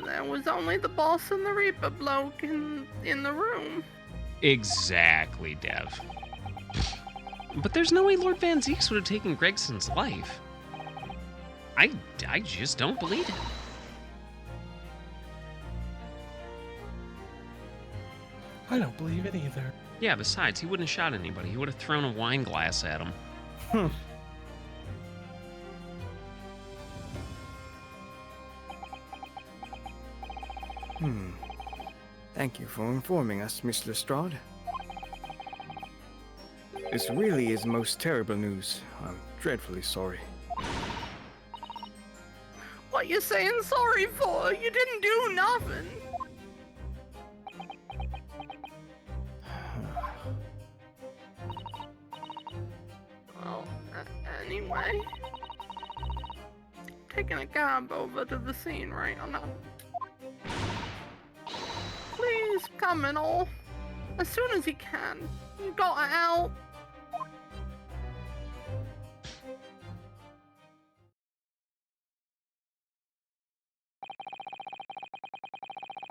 there was only the boss and the Reaper bloke in the room. Exactly, Dev. But there's no way Lord Van Zeeks would have taken Gregson's life. I just don't believe it. I don't believe it either. Yeah, besides, he wouldn't have shot anybody. He would have thrown a wine glass at him. Thank you for informing us, Miss Lestrade. This really is most terrible news. I'm dreadfully sorry. What you saying sorry for? You didn't do nothing. Well, anyway. Taking a cab over to the scene right now. Please come and all. As soon as you can. You gotta help.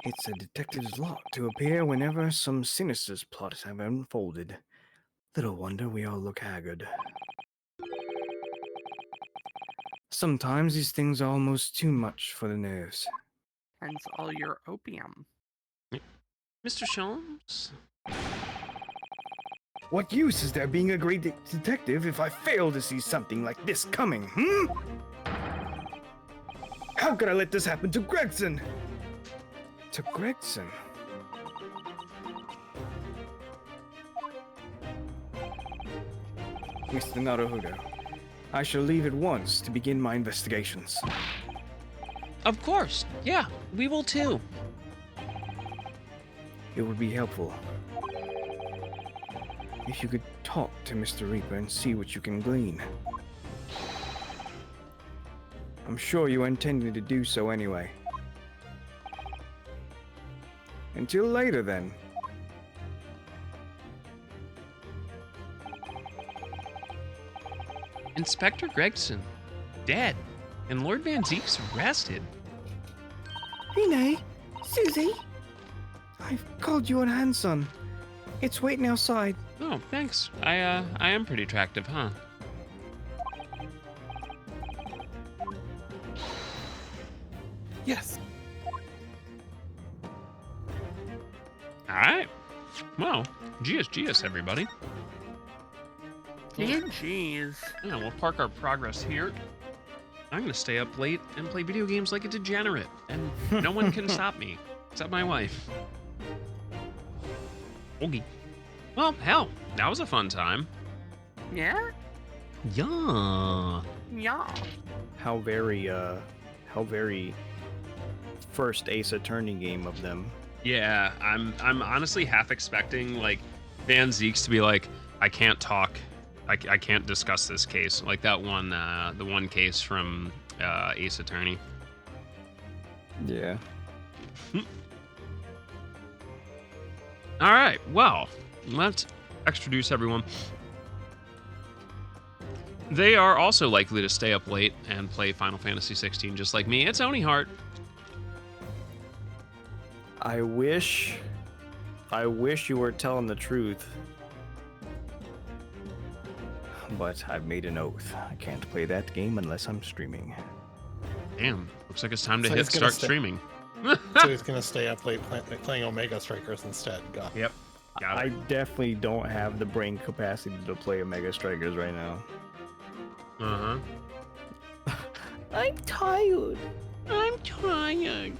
It's a detective's lot to appear whenever some sinister plots have unfolded. Little wonder we all look haggard. Sometimes these things are almost too much for the nerves. Hence all your opium. Mr. Sholmes? What use is there being a great detective if I fail to see something like this coming, How could I let this happen to Gregson? To Gregson? Mr. Naruhodo, I shall leave at once to begin my investigations. Of course. Yeah, we will too. It would be helpful if you could talk to Mr. Reaper and see what you can glean. I'm sure you intended to do so anyway. Until later, then. Inspector Gregson, dead, and Lord Van Zeek's arrested. Renee, Susie! I've called you a handson. It's waiting outside. Oh, thanks. I am pretty attractive, huh? Yes. All right. Well, GS, everybody. GG's. Yeah, we'll park our progress here. I'm gonna stay up late and play video games like a degenerate, and no one can stop me, except my wife. Okay. Well, hell, that was a fun time. Yeah? Yeah. Yeah. How very first Ace Attorney game of them. Yeah, I'm honestly half expecting like Van Zeeks to be like, I can't talk, I can't discuss this case, like that one, the one case from Ace Attorney. Yeah. All right, well, let's introduce everyone. They are also likely to stay up late and play Final Fantasy 16 just like me. It's Oni Hart. I wish you were telling the truth. But I've made an oath. I can't play that game unless I'm streaming. Damn, looks like it's time to So hit he's gonna start streaming. So he's gonna stay up late playing Omega Strikers instead. God. Yep. Got I it. definitely don't have the brain capacity to play Omega Strikers right now. Uh-huh. I'm tired. I'm tired.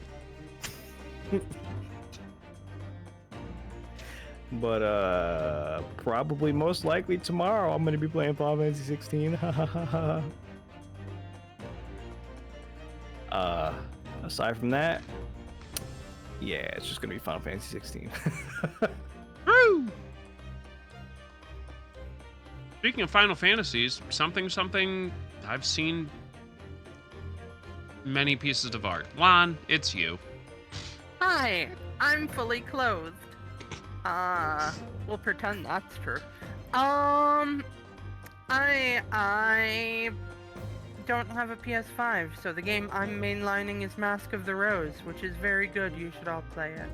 But probably most likely tomorrow I'm gonna be playing Final Fantasy 16. Aside from that, yeah, it's just gonna be Final Fantasy 16. True. Speaking of Final Fantasies, something I've seen many pieces of art. Juan, it's you. Hi, I'm fully clothed. We'll pretend that's true. I don't have a PS5, so the game I'm mainlining is Mask of the Rose, which is very good. You should all play it.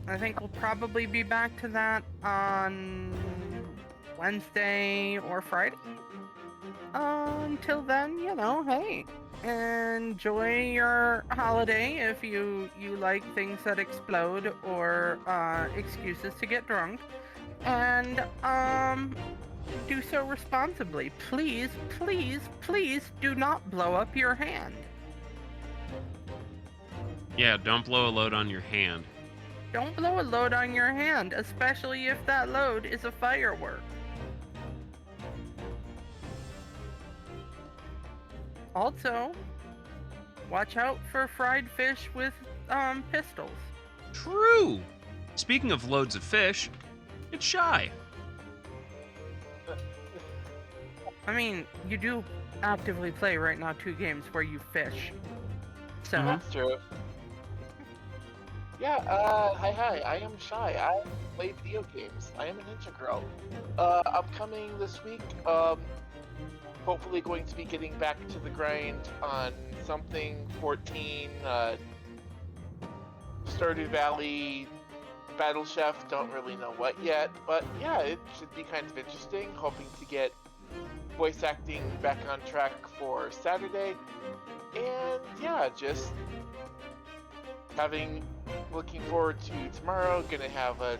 I think we'll probably be back to that on Wednesday or Friday. Until then, you know, hey, enjoy your holiday if you like things that explode or excuses to get drunk, and do so responsibly. Please, please, please do not blow up your hand. Yeah, don't blow a load on your hand. Don't blow a load on your hand, especially if that load is a firework. Also, watch out for fried fish with pistols. True. Speaking of loads of fish, it's Shy. I mean, you do actively play right now 2 games where you fish. So, That's true. Yeah, hi, I am Shy. I play video games. I am a Ninja Girl. Upcoming this week, hopefully going to be getting back to the grind on something 14, Stardew Valley, Battle Chef, don't really know what yet, but yeah, it should be kind of interesting. Hoping to get voice acting back on track for Saturday, and yeah, just looking forward to tomorrow. Gonna have a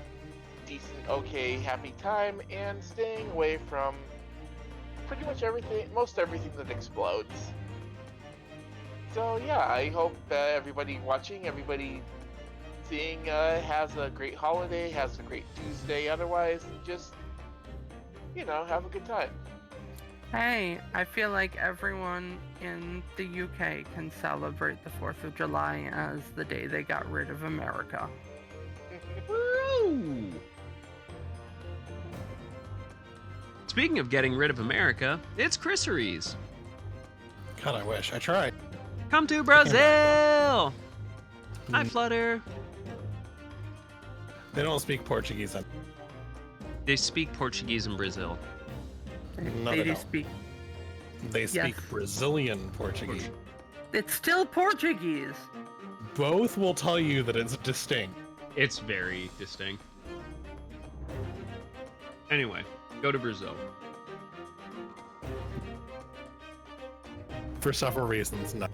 decent, okay, happy time, and staying away from pretty much most everything that explodes. So yeah, I hope everybody watching, everybody seeing has a great holiday, has a great Tuesday otherwise, and just, you know, have a good time. hey, I feel like everyone in the UK can celebrate the 4th of July as the day they got rid of America. Woo! Speaking of getting rid of America, it's Chrisseries. God, I wish. I tried. Come to Brazil! Hi, Flutter. They don't speak Portuguese. They speak Portuguese in Brazil. No, they they do don't. speak. They speak Yes. Brazilian Portuguese. It's still Portuguese. Both will tell you that it's distinct. It's very distinct. Anyway, go to Brazil. For several reasons. No.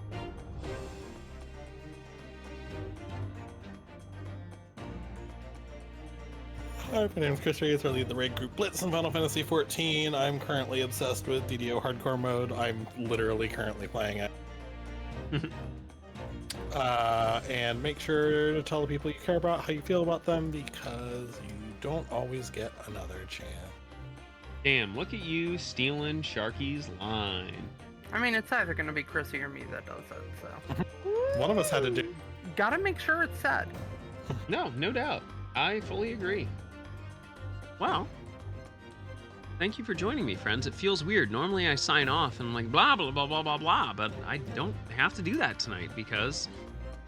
Hi, my name is Chris Reyes. I lead the raid group Blitz in Final Fantasy XIV. I'm currently obsessed with DDO Hardcore mode. I'm literally currently playing it. And make sure to tell the people you care about how you feel about them, because you don't always get another chance. Damn, look at you stealing Sharky's line. I mean, it's either gonna be Chrissy or me that does it, so. One of us had to do. Gotta make sure it's said. No, no doubt. I fully agree. Well, thank you for joining me, friends. It feels weird. Normally I sign off and like blah, blah, blah, blah, blah, blah, but I don't have to do that tonight because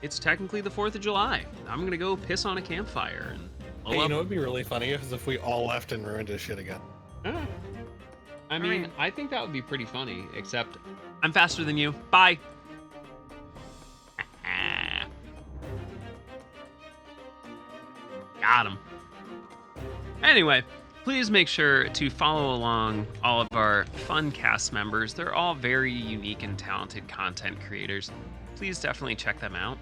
it's technically the 4th of July. I'm gonna go piss on a campfire and blow Hey, you up. know what would be really funny is if we all left and ruined his shit again. Ah. I mean, mean- I think that would be pretty funny, except I'm faster than you. Bye. Got him. Anyway, please make sure to follow along all of our fun cast members. They're all very unique and talented content creators. Please definitely check them out.